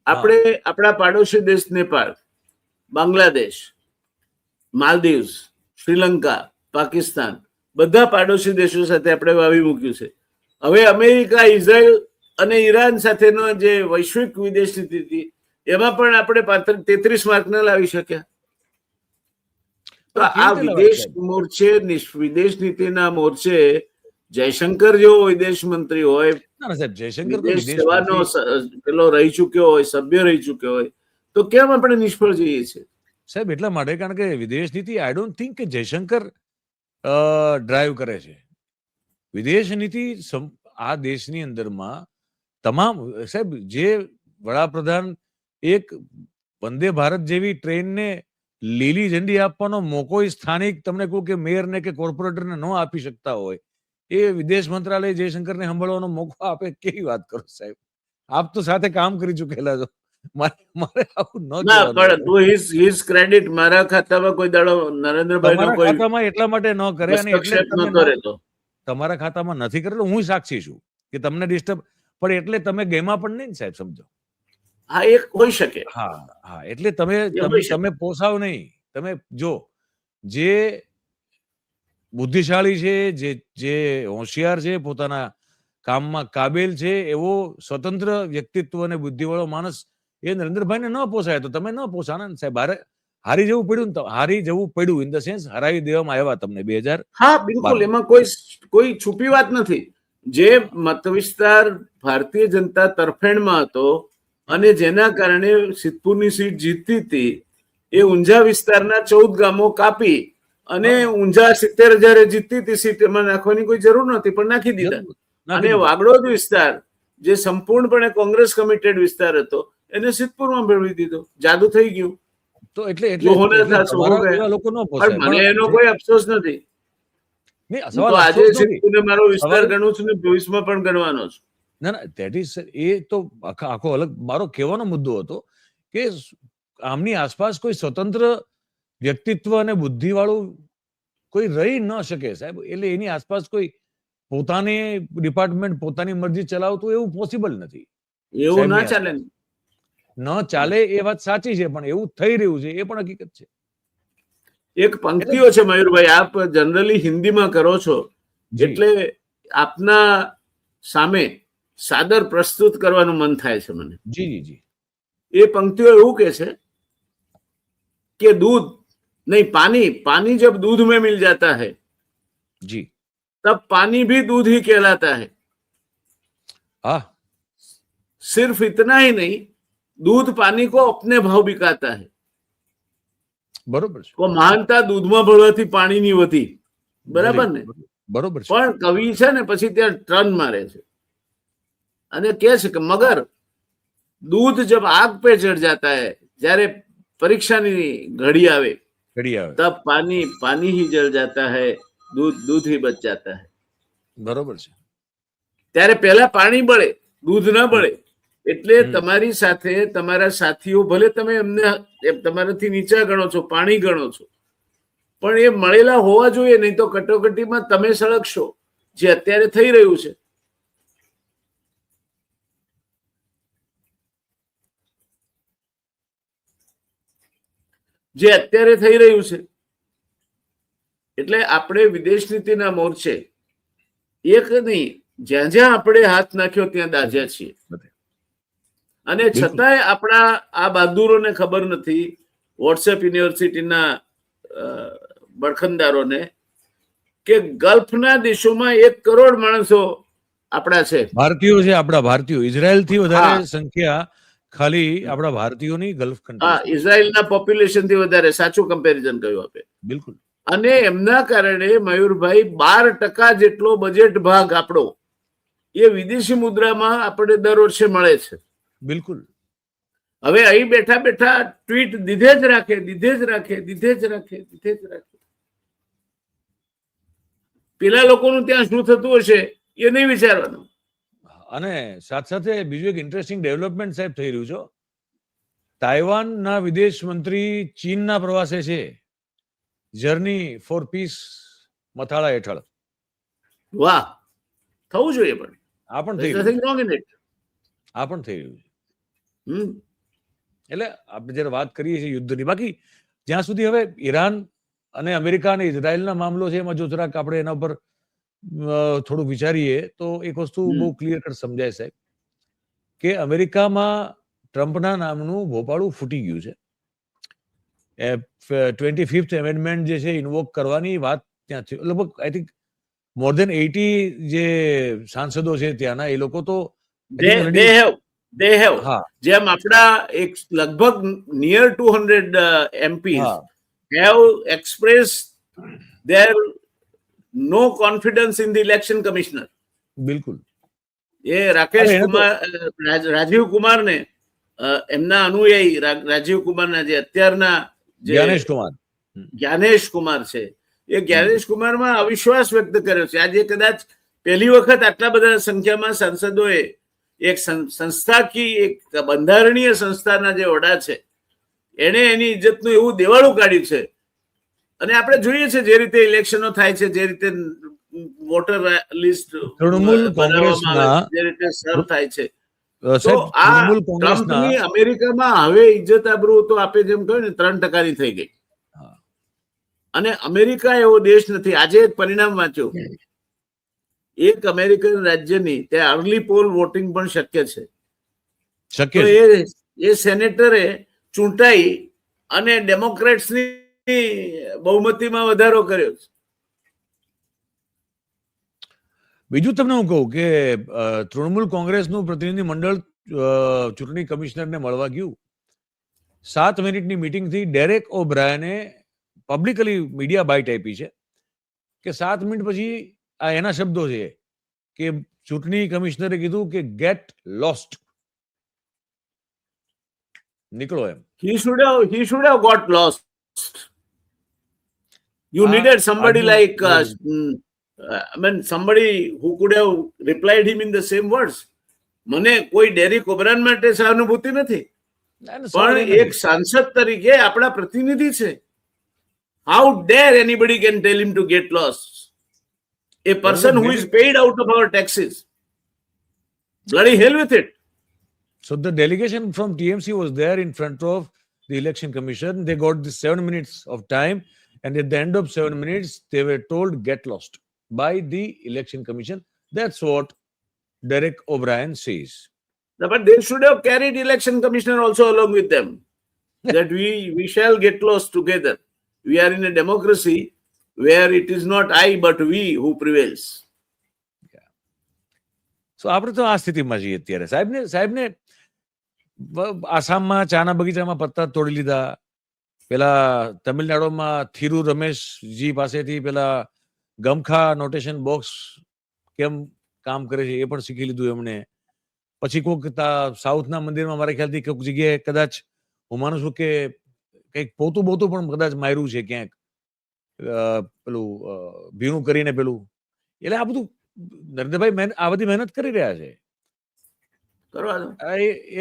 આપણે આપણા પાડોશી દેશ નેપાળ, બાંગ્લાદેશ, માલદીવ્સ, શ્રીલંકા, પાકિસ્તાન, બધા પાડોશી દેશો સાથે આપણે વાવી મૂક્યું છે. હવે અમેરિકા, ઇઝરાયલ અને ઈરાન સાથેનો જે વૈશ્વિક વિદેશ નીતિ એમાં પણ આપણે 33 માર્ક ન લાવી શક્યા. તો કેવી આ રીતે લવાય વિદેશ સાહેબ? મોરચે વિદેશ નીતિના મોરચે જયશંકર જેવો વિદેશ મંત્રી હોય, ના સાહેબ, જયશંકર કોઈ વિદેશ વિદેશ સેવાનો મંત્રી પેલો રહી ચુક્યો હોય, સભ્ય રહી ચુક્યો હોય, તો કેમ આપણે નિષ્ફળ જઈએ છીએ? સાહેબ એટલા માટે કારણ કે વિદેશ નીતિ આઈ ડોન્ટ થિંક કે જયશંકર ડ્રાઈવ કરે છે. વિદેશ નીતિ આ દેશની અંદરમાં તમામ સાહેબ જે વડાપ્રધાન એક વંદે ભારત જેવી ટ્રેનને લીલી ઝંડી આપવાનો મોકો સ્થાનિક તમને કહું કે મેયરને કે કોર્પોરેટરને ન આપી શકતા હોય, એ વિદેશ મંત્રાલય જયશંકરને સંભાળવાનો મોકો આપે, કેવી વાત કરો સાહેબ? આપ તો સાથે કામ કરી ચૂકેલા છો, મારે આવું ન ના, કહેવાનું. પણ તું હિઝ ક્રેડિટ મારા ખાતામાં કોઈ દાડો નરેન્દ્રભાઈ નો તમારા કોઈ ખાતામાં એટલા માટે ન કરે અને એટલે જ હસ્તક્ષેપ તમે નતો રહેતો. તમારા ખાતામાં નથી કરેલો, હું સાક્ષી છું કે તમને ડિસ્ટર્બ પણ એટલે તમે ગેમા પણ નહીં ને સાહેબ, સમજો. હા, એક હોઈ શકે. હા હા, એટલે તમે એ હોઈ શકે. તમે પોસાવ નહીં. તમે જો જે બુદ્ધિશાળી છે, જે હોશિયાર છે, પોતાના કામમાં કાબેલ છે, એવો સ્વતંત્ર વ્યક્તિત્વ અને બુદ્ધિવાળો માણસ એ નરેન્દ્રભાઈને ન પોસાય તો તમે ન પોસાના ને સાહેબ. હારી જવું પડ્યું ને, હારી જવું પડ્યું ઇન ધ સેન્સ હરાવી દેવામાં આવ્યા તમને 2012. હા, બિલકુલ, એમાં કોઈ છુપી વાત નથી. જે મતવિસ્તાર ભારતીય જનતા તરફેણમાં હતો અને જેના કારણે સિદ્ધપુરની સીટ જીતતી હતી, એ ઊંઝા વિસ્તારના 14 ગામો કાપી અને ઊંઝા 70,000 જીતતી હતી સીટ, એમાં નાખવાની કોઈ જરૂર નહોતી, પણ નાખી દીધા. અને વાગડોદ વિસ્તાર જે સંપૂર્ણપણે કોંગ્રેસ કમિટેડ વિસ્તાર હતો, એને સિદ્ધપુરમાં ભેળવી દીધો. જાદુ થઈ ગયું. તો એટલે લોકો ન પોસાય. મને એનો કોઈ અફસોસ નથી. સવાલ આજે સિદ્ધપુરને મારો વિસ્તાર ગણું છું ને ભવિષ્યમાં પણ ગણવાનો છું. ના ના, ધેટ ઇઝ, એ તો આખો અલગ મારો કહેવાનો મુદ્દો હતો કે આમની આસપાસ કોઈ સ્વતંત્ર વ્યક્તિત્વ અને બુદ્ધિ વાળું કોઈ રહી ન શકે સાહેબ. એટલે એની આસપાસ કોઈ પોતાની ડિપાર્ટમેન્ટ પોતાની મરજી ચલાવતું એવું પોસિબલ નથી. એવું ના ચાલે. ન ચાલે એ વાત સાચી છે, પણ એવું થઈ રહ્યું છે એ પણ હકીકત છે. એક પંક્તિઓ છે મયુરભાઈ, આપ જનરલી હિન્દીમાં કરો છો એટલે આપના સામે સાદર પ્રસ્તુત કરવાનું મન થાય છે મને. જી જી જી. એ પંક્તિઓ એવું કે છે કે दूध नहीं पानी जब दूध में मिल जाता है जी तब पानी भी दूध ही कहलाता है. हाँ, सिर्फ इतना ही नहीं, दूध पानी को अपने भाव बिकाता है. બરોબર છે. તો મહાનતા દૂધમાં ભળવાથી પાણીની વધી, બરાબર ને? બરોબર છે. પણ કવિ છે ને પછી ત્યાં ટર્ન મારે છે અને કહે છે કે મગર दूध जब आग पे चढ़ जाता है, જ્યારે પરીક્ષાની ઘડી આવે तब पानी ही जल जाता है, दूध ही बच जाता है. બરોબર છે. ત્યારે પહેલા પાણી બળે, દૂધ ના બળે. એટલે તમારી સાથે તમારા સાથીઓ, ભલે તમે એમને તમારાથી નીચા ગણો છો, પાણી ગણો છો, પણ એ મળેલા હોવા જોઈએ, નહીં તો કટોકટીમાં તમે સળગશો, જે અત્યારે થઈ રહ્યું છે. એટલે આપણે વિદેશ નીતિના મોરચે એક નહીં, જ્યાં જ્યાં આપણે હાથ નાખ્યો ત્યાં દાઝ્યા છીએ. અને છતાંય આપણા આ બહાદુરોને ખબર નથી, વોટ્સએપ યુનિવર્સિટીના બળખંદારોને, કે ગલ્ફના દેશોમાં 1 કરોડ માણસો આપણા છે, ભારતીયો છે. આપણા ભારતીયો ઇઝરાયલ થી વધારે સંખ્યા ખાલી આપણા ભારતીયોની ગલ્ફ કન્ટ્રી. હા, ઇઝરાયલના પોપ્યુલેશન થી વધારે, સાચું કમ્પેરિઝન કહ્યું આપે. બિલકુલ. અને એમના કારણે મયુરભાઈ 12% જેટલો બજેટ ભાગ આપણો એ વિદેશી મુદ્રામાં આપણે દર વર્ષે મળે છે. બિલકુલ. હવે અહીં બેઠા બેઠા ટ્વીટ દીધે જ રાખે. પેલા લોકોનું ત્યાં શું થતું હશે એ નહીં વિચારવાનું. અને સાથે સાથે બીજું એક ઇન્ટરેસ્ટિંગ ડેવલપમેન્ટ સાહેબ થઈ રહ્યું છે. તાઇવાનના વિદેશ મંત્રી ચીનના પ્રવાસે છે, જર્ની ફોર પીસ મથાળા હેઠળ. વાહ, થવું જોઈએ. પણ આ પણ થઈ રહ્યું છે. એટલે આપણે જયારે વાત કરીએ છીએ યુદ્ધની, બાકી જ્યાં સુધી હવે ઈરાન અને અમેરિકા અને ઇઝરાયલના મામલો છે, એમાં જો જરાક આપણે એના પર થોડું વિચારીએ તો એક વસ્તુ બહુ ક્લિયર કટ સમજાય સાહેબ, કે અમેરિકામાં ટ્રમ્પના નામનું ભોપાળું ફૂટી ગયું છે. 25th એમેન્ડમેન્ટ જે છે ઇન્વોક કરવાની વાત ત્યાં છે. લગભગ આઈ થિંક મોર દેન 80 જે સાંસદો છે ત્યાંના એ લોકો તો they have હા જેમ આપણા એક લગભગ નિયર 200 MPs હા have expressed their no confidence in the election commissioner. બિલકુલ. એ રાકેશ એને તો કુમાર રાજીવ કુમાર ને એમના અનુયાયી રાજીવ કુમારના જે અત્યારના જે જ્ઞાનેશ કુમાર જ્ઞાનેશ કુમાર છે એ જ્ઞાનેશ કુમારમાં અવિશ્વાસ વ્યક્ત કર્યો છે. આજે કદાચ પહેલી વખત આટલા બધા સંખ્યામાં સાંસદોએ એક સંસ્થાકીય એક બંધારણીય સંસ્થાના જે વડા છે એને એની ઇજ્જતનું એવું દેવાળું કાઢ્યું છે. અને આપણે જોઈએ છે જે રીતે ઇલેક્શનો થાય છે, જે રીતે વોટર લિસ્ટ તૃણમૂલ બનાવવામાં આવે કોંગ્રેસના છે, જે રીતે સર્વ થાય છે, તો સાહેબ આ તૃણમૂલ કોંગ્રેસના ટ્રમ્પની અમેરિકામાં હવે ઇજ્જત આબરૂ તો આપે જેમ કહ્યું ને 3% થઈ ગઈ. હા, અને અમેરિકા એવો દેશ નથી. આજે એક પરિણામ વાંચ્યું, એક અમેરિકન રાજ્યની ત્યાં અર્લી પોલ વોટિંગ પણ શક્ય છે. શક્ય તો છે. એ સેનેટરે ચૂંટાઈ અને ડેમોક્રેટ્સની બહુમતીમાં વધારો કર્યો છે. બીજું તમને હું કહું કે તૃણમૂલ કોંગ્રેસનું પ્રતિનિધિ મંડળ ચૂંટણી કમિશનરને મળવા ગયું. 7 મિનિટની મીટિંગથી ડેરેક ઓબ્રાયને પબ્લિકલી મીડિયા બાઇટ આપી છે કે 7 મિનિટ પછી આ એના શબ્દો છે કે ચૂંટણી કમિશનરે કીધું કે ગેટ લોસ્ટ, નીકળો એમ. He should have got lost. You આ needed somebody આજનું like somebody who could have replied him in the same words. મને કોઈ ડેરિક ઓબ્રાયન માટે સહાનુભૂતિ નથી, પણ એક સાંસદ તરીકે આપણા પ્રતિનિધિ છે. How dare anybody can tell him to get lost? A person who is paid out of our taxes. Bloody hell with it. So the delegation from TMC was there in front of the election commission. They got the 7 minutes of time, and at the end of 7 minutes, they were told get lost by the election commission. That's what Derek O'Brien says. But they should have carried election commissioner also along with them. That we shall get lost together. We are in a democracy where it is not I but we who prevails. So આપણે તો આ સ્થિતિમાં છીએ અત્યારે. સાહેબને આસામમાં ચાના બગીચામાં પત્તા તોડી લીધા. પેલા તમિલનાડુમાં થિરુ રમેશજી પાસેથી પેલા ગમખા નોટેશન બોક્સ કેમ કામ કરે છે એ પણ શીખી લીધું એમણે. પછી કોઈક સાઉથના મંદિરમાં મારા ખ્યાલથી કોઈક જગ્યાએ કદાચ હું માનું છું કે કંઈક પોતું પણ કદાચ માર્યું છે ક્યાંક, પેલું ભીનું કરીને પેલું. એટલે આ બધું નરેન્દ્રભાઈ આ બધી મહેનત કરી રહ્યા છે.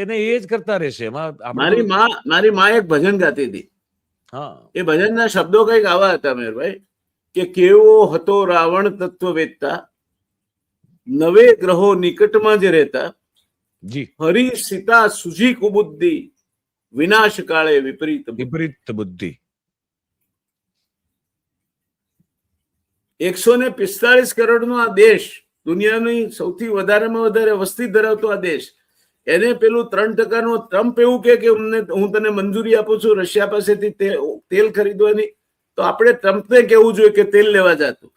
એને એ જ કરતા રહેશે. મારી માં એક ભજન ગાતી હતી. હા, એ ભજનના શબ્દો કઈક આવા હતા મેરભાઈ કે કેવો હતો રાવણ તત્વવેત્તા, નવે ગ્રહો નિકટમાં જ રહેતા, જી હરિ સીતા સુજી કુબુદ્ધિ, વિનાશ કાળે વિપરીત બુદ્ધિ. 145 કરોડનો આ દેશ, દુનિયાની સૌથી વધારેમાં વધારે વસ્તી ધરાવતો આ દેશ, એને પેલું 3%નો ટ્રમ્પ એવું કે હું તને મંજૂરી આપું છું રશિયા પાસેથી તેલ ખરીદવાની, તો આપણે ટ્રમ્પને કેવું જોઈએ કે તેલ લેવા જતું.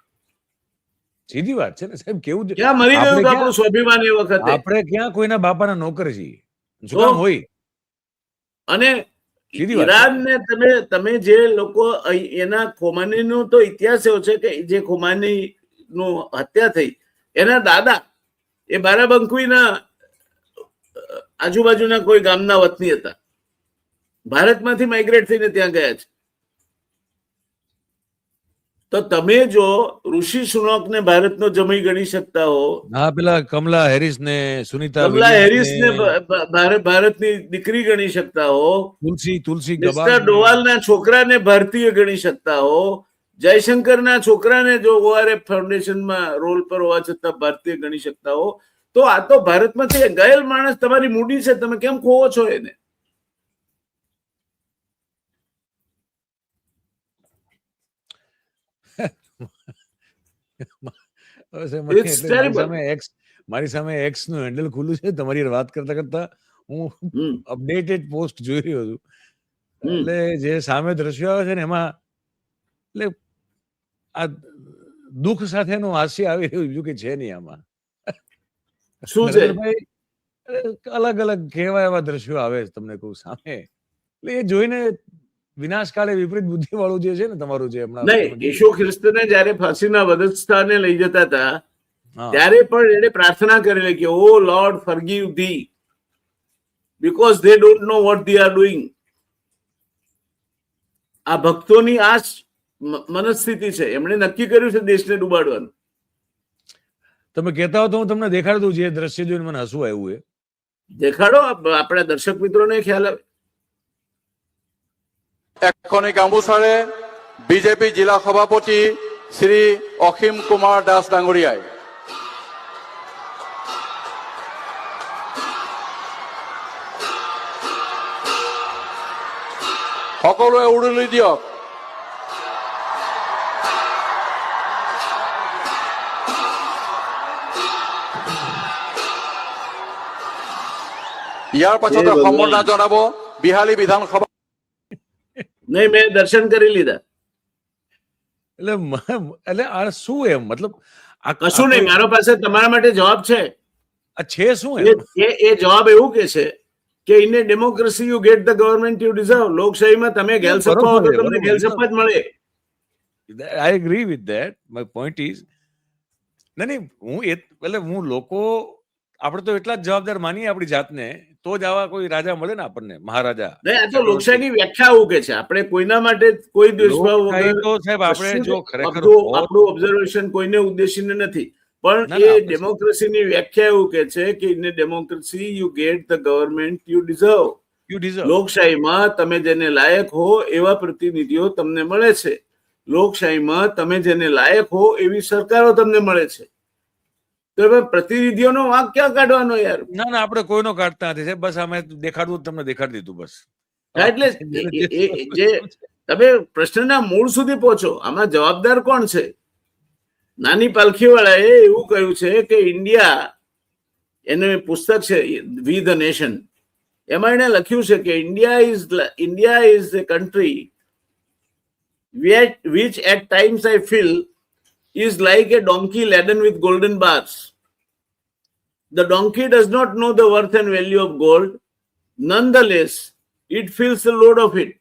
સીધી વાત છે ને સાહેબ. કેવું ક્યાં મરી ગયું આપણું સ્વાભિમાન એ વખતે? આપણે ક્યાં કોઈના બાપાના નોકર છીએ? શું કામ હોય? અને ઈરાનને તમે જે લોકો એના ખોમાનીનો તો ઇતિહાસ એવો છે કે જે ખોમાનીનું હત્યા થઈ એના દાદા એ બારાબંકુઈના આજુબાજુના કોઈ ગામના વતની હતા. ભારતમાંથી માઇગ્રેટ થઈને ત્યાં ગયા છે. તો તમે જો ઋષિ સુનકને ભારતનો જમાઈ ગણી શકતા હો, હા, પેલા કમલા હેરિસ ને સુનિતા હેરિસને ભારતની દીકરી ગણી શકતા હો, તુલસી મિસ્ટર ડોવાલના છોકરાને ભારતીય ગણી શકતા હો, જયશંકરના છોકરાને જો ORF ફાઉન્ડેશનમાં રોલ પર હોવા છતાં ભારતીય ગણી શકતા હો, તો આ તો ભારતમાંથી ગયેલ માણસ તમારી મૂડી છે. તમે કેમ ખોવો છો એને? મારી સામે એક્સ નું હેન્ડલ ખુલ્લું છે. તમારી વાત કરતા કરતા હું અપડેટેડ પોસ્ટ જોઈ રહ્યો છું. એટલે જે સામે દ્રશ્યો આવે છે ને એમાં એટલે આ દુઃખ સાથેનું હાસ્ય આવી રહ્યું બીજું કે છે નહીં આમાં. શું છે? નરેન્દ્રભાઈ અલગ અલગ કેવા એવા દ્રશ્યો આવે છે તમને કહું સામે. એટલે એ જોઈને વિનાશકાળે વિપરીત બુદ્ધિ વાળું જે છે ને તમારું જે હમણાં નહીં, ઈસુ ખ્રિસ્તને જયારે ફાંસીના વધસ્થાને લઈ જતા હતા હા. ત્યારે પણ એને પ્રાર્થના કરેલી કે O Lord forgive the because they don't know what they are doing. આ ભક્તોની આ જ મનસ્થિતિ છે. એમણે નક્કી કર્યું છે દેશને ડૂબાડવાનું. તમે કહેતા હો તો હું તમને દેખાડી દઉં જે દ્રશ્ય જોઈને મને હસવું આવ્યું એ. દેખાડો, આપણા દર્શક મિત્રોને ખ્યાલ આવે. এক্ষণিক গামোচাৰে বিজেপি জিলা সভাপতি শ্ৰী অসীম কুমাৰ দাস ডাঙৰীয়াই সকলোৱে উৰুলি দিয়ক। ইয়াৰ পাছতে সম্বৰ্ধনা জনাব বিহালী বিধানসভা। નહીં, મેં દર્શન કરી લીધા. એટલે આ શું એમ મતલબ આ કશું નહીં, મારો પાસે તમારા માટે જવાબ છે. આ છે શું એમ? એ જવાબ એવું કે છે કે in a democracy you get the government you deserve. લોકશાહીમાં તમે ગેલસફા હો તો તમને ગેલસફા જ મળે. I agree with that. My point is નહીં હું એટલે હું લોકો આપણે તો એટલા જ જવાબદાર માનીએ આપણી જાતને તો જ આવા કોઈ રાજા મળે ને આપણને, મહારાજા. નહીં, આ તો લોકશાહીની વ્યાખ્યા આવું કે છે. આપણે કોઈના માટે કોઈ દ્વેષભાવ લોકશાહી વગર તો સાહેબ આપણે જો ખરેખર આપણું ઓબ્ઝર્વેશન કોઈને ઉદ્દેશીને નથી, પણ ના, એ આપણે- ડેમોક્રેસીની વ્યાખ્યા એવું કે છે કે in democracy you get the government you deserve. You deserve. લોકશાહીમાં તમે જેને લાયક હો એવા પ્રતિનિધિઓ તમને મળે છે. લોકશાહીમાં તમે જેને લાયક હો એવી સરકારો તમને મળે છે. તો હવે પ્રતિનિધિઓનો વાંક ક્યાં કાઢવાનો યાર? ના ના આપણે કોઈનો કાઢતા નથી સાહેબ. બસ અમે દેખાડવું તમને દેખાડી દીધું બસ. એટલે જે તમે પ્રશ્નના મૂળ સુધી પહોંચો. આમાં જવાબદાર કોણ છે? નાની પાલખીવાળાએ એવું કહ્યું છે કે ઇન્ડિયા, એનું પુસ્તક છે વી ધ નેશન, એમાં એને લખ્યું છે કે India is a country which at times I feel is like a donkey laden with golden bars. The donkey does not know the worth and value of gold. Nonetheless, it feels the load of it.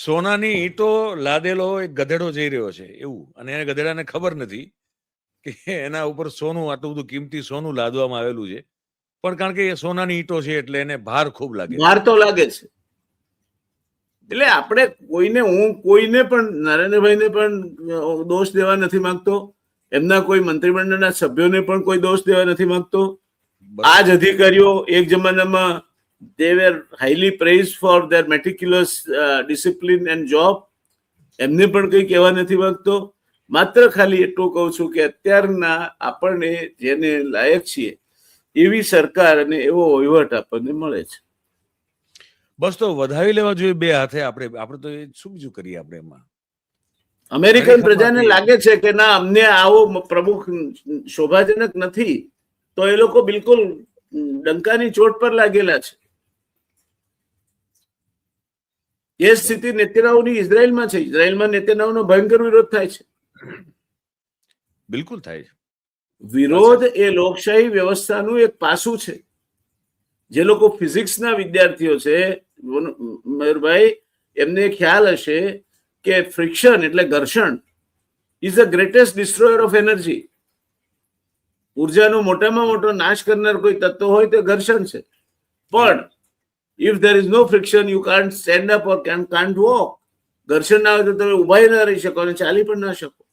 સોનાની ઈંટો લાદેલો એક ગધેડો જઈ રહ્યો છે એવું, અને એને ગધેડાને ખબર નથી કે એના ઉપર સોનું, આટલું બધું કિંમતી સોનું લાદવામાં આવેલું છે, પણ કારણ કે એ સોનાની ઈંટો છે એટલે એને ભાર ખૂબ લાગે. ભાર તો લાગે છે. એટલે આપણે હું કોઈને પણ, નરેન્દ્રભાઈને પણ દોષ દેવા નથી માંગતો, એમના કોઈ મંત્રીમંડળના સભ્યોને પણ કોઈ દોષ દેવા નથી માંગતો. આ જ અધિકારીઓ એક જમાનામાં they were highly praised for their meticulous discipline and job. એમને પણ કંઈ કહેવા નથી માંગતો. માત્ર ખાલી એટલું કહું છું કે અત્યારના આપણને જેને લાયક છીએ એવી સરકાર અને એવો વહીવટ આપણને મળે છે. બસ તો વધાવી લેવા જોઈએ બે હાથે. આપણે તો શું બીજું કરીએ આપણે એમાં? અમેરિકન પ્રજાને લાગે છે કે ના, અમને આવો પ્રમુખ શોભાજનક નથી, તો એ લોકો બિલકુલ ડંકાની ચોટ પર લાગેલા છે. એ સ્થિતિ નેતન્યાહુની ઇઝરાયલમાં છે. ઇઝરાયલમાં નેતન્યાહુનો ભયંકર વિરોધ થાય છે. બિલકુલ થાય છે. વિરોધ એ લોકશાહી વ્યવસ્થાનું એક પાસું છે. જે લોકો ફિઝિક્સના વિદ્યાર્થીઓ છે મયુરભાઈ, એમને ખ્યાલ હશે કે ફ્રિક્શન એટલે ઘર્ષણ is the greatest destroyer of energy. ઉર્જાનો મોટામાં મોટો નાશ કરનાર કોઈ તત્વ હોય તો ઘર્ષણ છે. પણ if there is no friction you can't stand up or can't walk. ઘર્ષણ ના હોય તો તમે ઉભા ના રહી શકો અને ચાલી પણ ના શકો.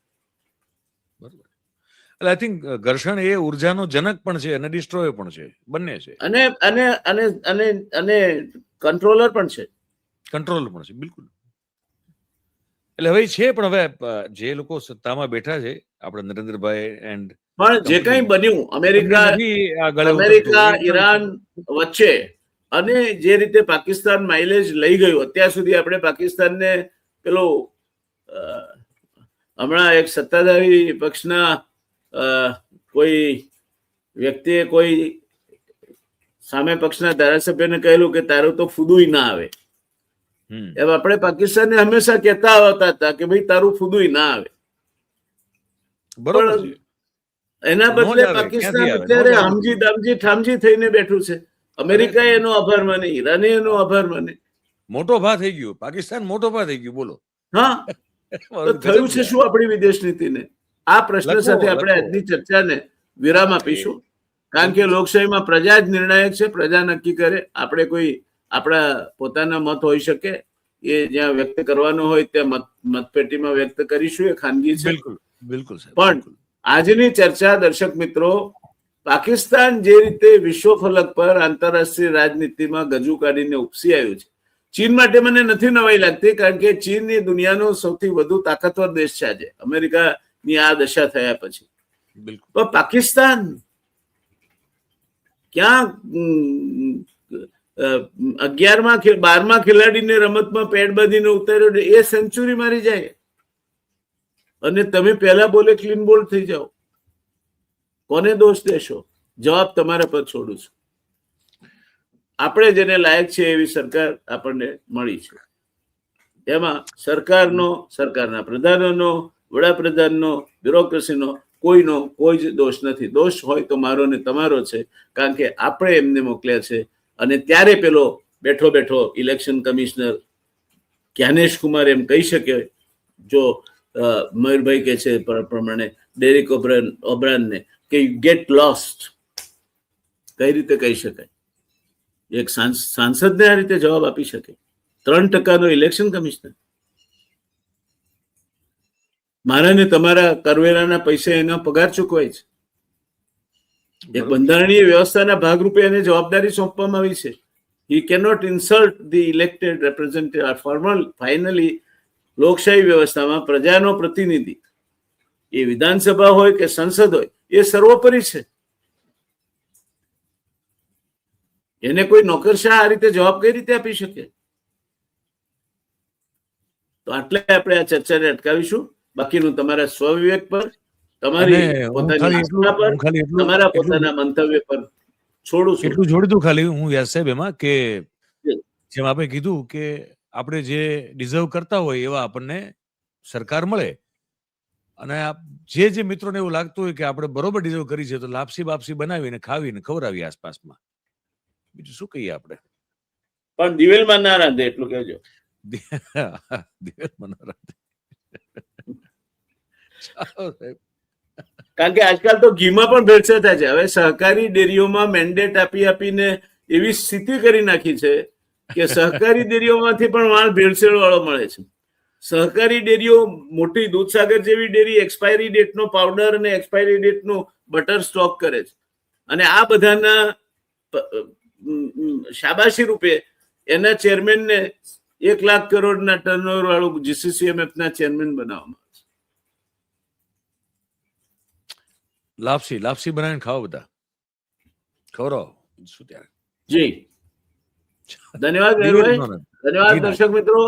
એટલે આઈ થિંક ઘર્ષણ એ ઉર્જાનો જનક પણ છે અને ડિસ્ટ્રોયર પણ છે, બંને છે. અને અને અને અને અને કંટ્રોલર પણ છે. કંટ્રોલ પણ છે, બિલકુલ. એટલે હવે છે, પણ હવે જે લોકો સત્તામાં બેઠા છે, આપણે નરેન્દ્રભાઈ એન્ડ પણ જે કંઈ બન્યું અમેરિકા ઈરાન વચ્ચે, અને જે રીતે પાકિસ્તાન માઇલેજ લઈ ગયું અત્યાર સુધી, આપણે પાકિસ્તાનને પેલો હમણાં એક સત્તાધારી પક્ષના કોઈ વ્યક્તિએ કોઈ સામે પક્ષના ધારાસભ્યને કહેલું કે તારું તો ફૂદુય ના આવે. એમ આપણે પાકિસ્તાનને હંમેશા કહેતા આવતા હતા કે ભાઈ તારું ફૂદુય ના આવે. બરોબર પણ છે. એના નો જ બદલે આવે, પાકિસ્તાન ક્યાંથી આવે? અત્યારે નો જ આવે. હામજી દામજી ઠામજી થઈને બેઠું છે. અમેરિકા એનો આભાર માને, ઈરાને એનો આભાર માને. મોટો ભા થઈ ગયું, પાકિસ્તાન મોટો ભા થઈ ગયું. બોલો. હા, તો થયું છે શું આપણી વિદેશ નીતિને? આ પ્રશ્ન સાથે આપણે આજની ચર્ચાને વિરામ આપીશું. કારણ કે લોકશાહીમાં પ્રજા જ નિર્ણાયક છે. પ્રજા નક્કી કરે. આપણે કોઈ આપણા પોતાના મત હોઈ શકે, એ જ્યાં વ્યક્ત કરવાનો હોય ત્યાં મતપેટીમાં વ્યક્ત કરીશું. એ ખાનગી છે. બિલકુલ બિલકુલ સાહેબ. પણ આજની ચર્ચા, દર્શક મિત્રો, પાકિસ્તાન જે રીતે વિશ્વ ફલક પર આંતરરાષ્ટ્રીય રાજનીતિમાં ગજુ કાઢીને ઉપસી આવ્યું છે, ચીન માટે મને નથી નવાઈ લાગતી. કારણ કે ચીન એ દુનિયાનો સૌથી વધુ તાકાતવર દેશ છે આજે, અમેરિકાની આ દશા થયા પછી. પણ પાકિસ્તાન ક્યાં 12મા ખેલાડીને રમતમાં પેડ બાંધીને ઉતાર્યો, એ સેન્ચુરી મારી જાય અને તમે પહેલા બોલે ક્લીન બોલ થઈ જાઓ. કોને દોષ દેશો? જવાબ તમારા પર છોડું છું. આપણે જેને લાયક છે એવી સરકાર આપણને મળી છે. એમાં સરકારના પ્રધાનોનો, વડાપ્રધાનનો, બ્યુરોક્રેસીનો કોઈ જ દોષ નથી. દોષ હોય તો મારો ને તમારો છે. કારણ કે આપણે એમને મોકલ્યા છે. અને ત્યારે પેલો બેઠો ઇલેક્શન કમિશનર જ્ઞાનેશ કુમાર એમ કહી શકે, જો મયુરભાઈ કે છે પ્રમાણે ડેરિક ઓબ્રાનને, કે યુ ગેટ લોસ્ટ. કઈ રીતે કહી શકાય? એક સાંસદને આ રીતે જવાબ આપી શકે? 3% ઇલેક્શન કમિશનર. મારા ને તમારા કરવેરાના પૈસા એના પગાર ચૂકવાય છે. એક બંધારણીય વ્યવસ્થાના ભાગરૂપે એને જવાબદારી સોંપવામાં આવી છે. He cannot insult the elected representative. Finally લોકશાહી વ્યવસ્થામાં પ્રજાનો પ્રતિનિધિ, એ વિધાનસભા હોય કે સંસદ હોય, એ સર્વોપરી છે. એને કોઈ નોકરશાહ આ રીતે જવાબ કઈ રીતે આપી શકે? તો આટલે આપણે આ ચર્ચાને અટકાવીશું. બાકીનું તમારા સ્વવિવેક પર, તમારી પોતાની આસ્થા પર, તમારા પોતાના મંતવ્ય પર છોડું છું. એટલું જોડી દઉં ખાલી હું, વ્યાસ સાહેબ, એમાં કે જેમ આપણે કીધું કે આપણે જે ડિઝર્વ કરતા હોય એવા આપણને સરકાર મળે, અને જે મિત્રોને એવું લાગતું હોય કે આપણે બરોબર ડિઝર્વ કરી છે, તો લાપસી બાપસી બનાવીને ખાવીને ખવડાવીએ આસપાસમાં. બીજું શું કહીએ આપણે? પણ દિવેલમાં ના રાંધે એટલું કહેજો. દિવેલમાં ના રાંધે. કારણ કે આજકાલ તો ઘીમાં પણ ભેળસેળ થાય છે. હવે સહકારી ડેરીઓમાં મેન્ડેટ આપીને એવી સ્થિતિ કરી નાખી છે કે સહકારી ડેરીઓમાંથી પણ માલ ભેળસેળ વાળો મળે છે. સહકારી ડેરીઓ, મોટી દૂધસાગર જેવી ડેરી એક્સપાયરી ડેટનો પાવડર અને એક્સપાયરી ડેટનો બટર સ્ટોક કરે છે. અને આ બધાના શાબાશી રૂપે એના ચેરમેનને 1 લાખ કરોડના ટર્નઓવર વાળું GCCMF ના ચેરમેન બનાવવામાં આવે છે. લાપસી બનાવીને ખાઓ, બધા ખવડાવો. શું ત્યારે? જી, ધન્યવાદ મયુરભાઈ. ધન્યવાદ દર્શક મિત્રો.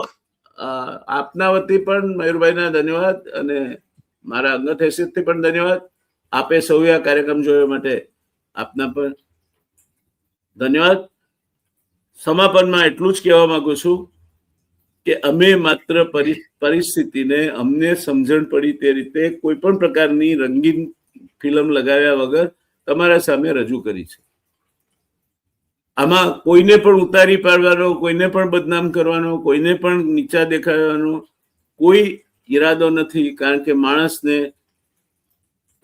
આપના વતી પણ મયુરભાઈના ધન્યવાદ, અને મારા અંગત હેસિયતથી પણ ધન્યવાદ. આપે સૌએ આ કાર્યક્રમ જોવા માટે આપના પણ ધન્યવાદ. સમાપનમાં એટલું જ કહેવા માંગુ છું કે અમે માત્ર પરિસ્થિતિને અમને સમજણ પડી તે રીતે કોઈ પણ પ્રકારની રંગીન ફિલ્મ લગાવ્યા વગર તમારા સામે રજૂ કરી છે. આમાં કોઈને પણ ઉતારી પાડવાનો, કોઈને પણ બદનામ કરવાનો, કોઈને પણ નીચા દેખાડવાનો કોઈ ઈરાદો નથી. કારણ કે માણસને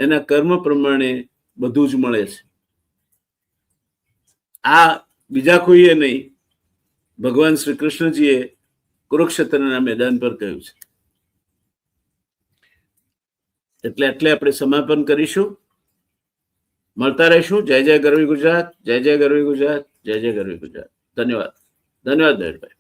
એના કર્મ પ્રમાણે બધું જ મળે છે. આ બીજા કોઈએ નહીં, ભગવાન શ્રી કૃષ્ણજીએ કુરુક્ષેત્રના મેદાન પર કહ્યું છે. એટલે આપણે સમાપન કરીશું. મળતા રહીશું. જય જય ગરવી ગુજરાત, જય જય ગરવી ગુજરાત, જય જય ગરવી ગુજરાત. ધન્યવાદ. ધન્યવાદ મહેરભાઈ.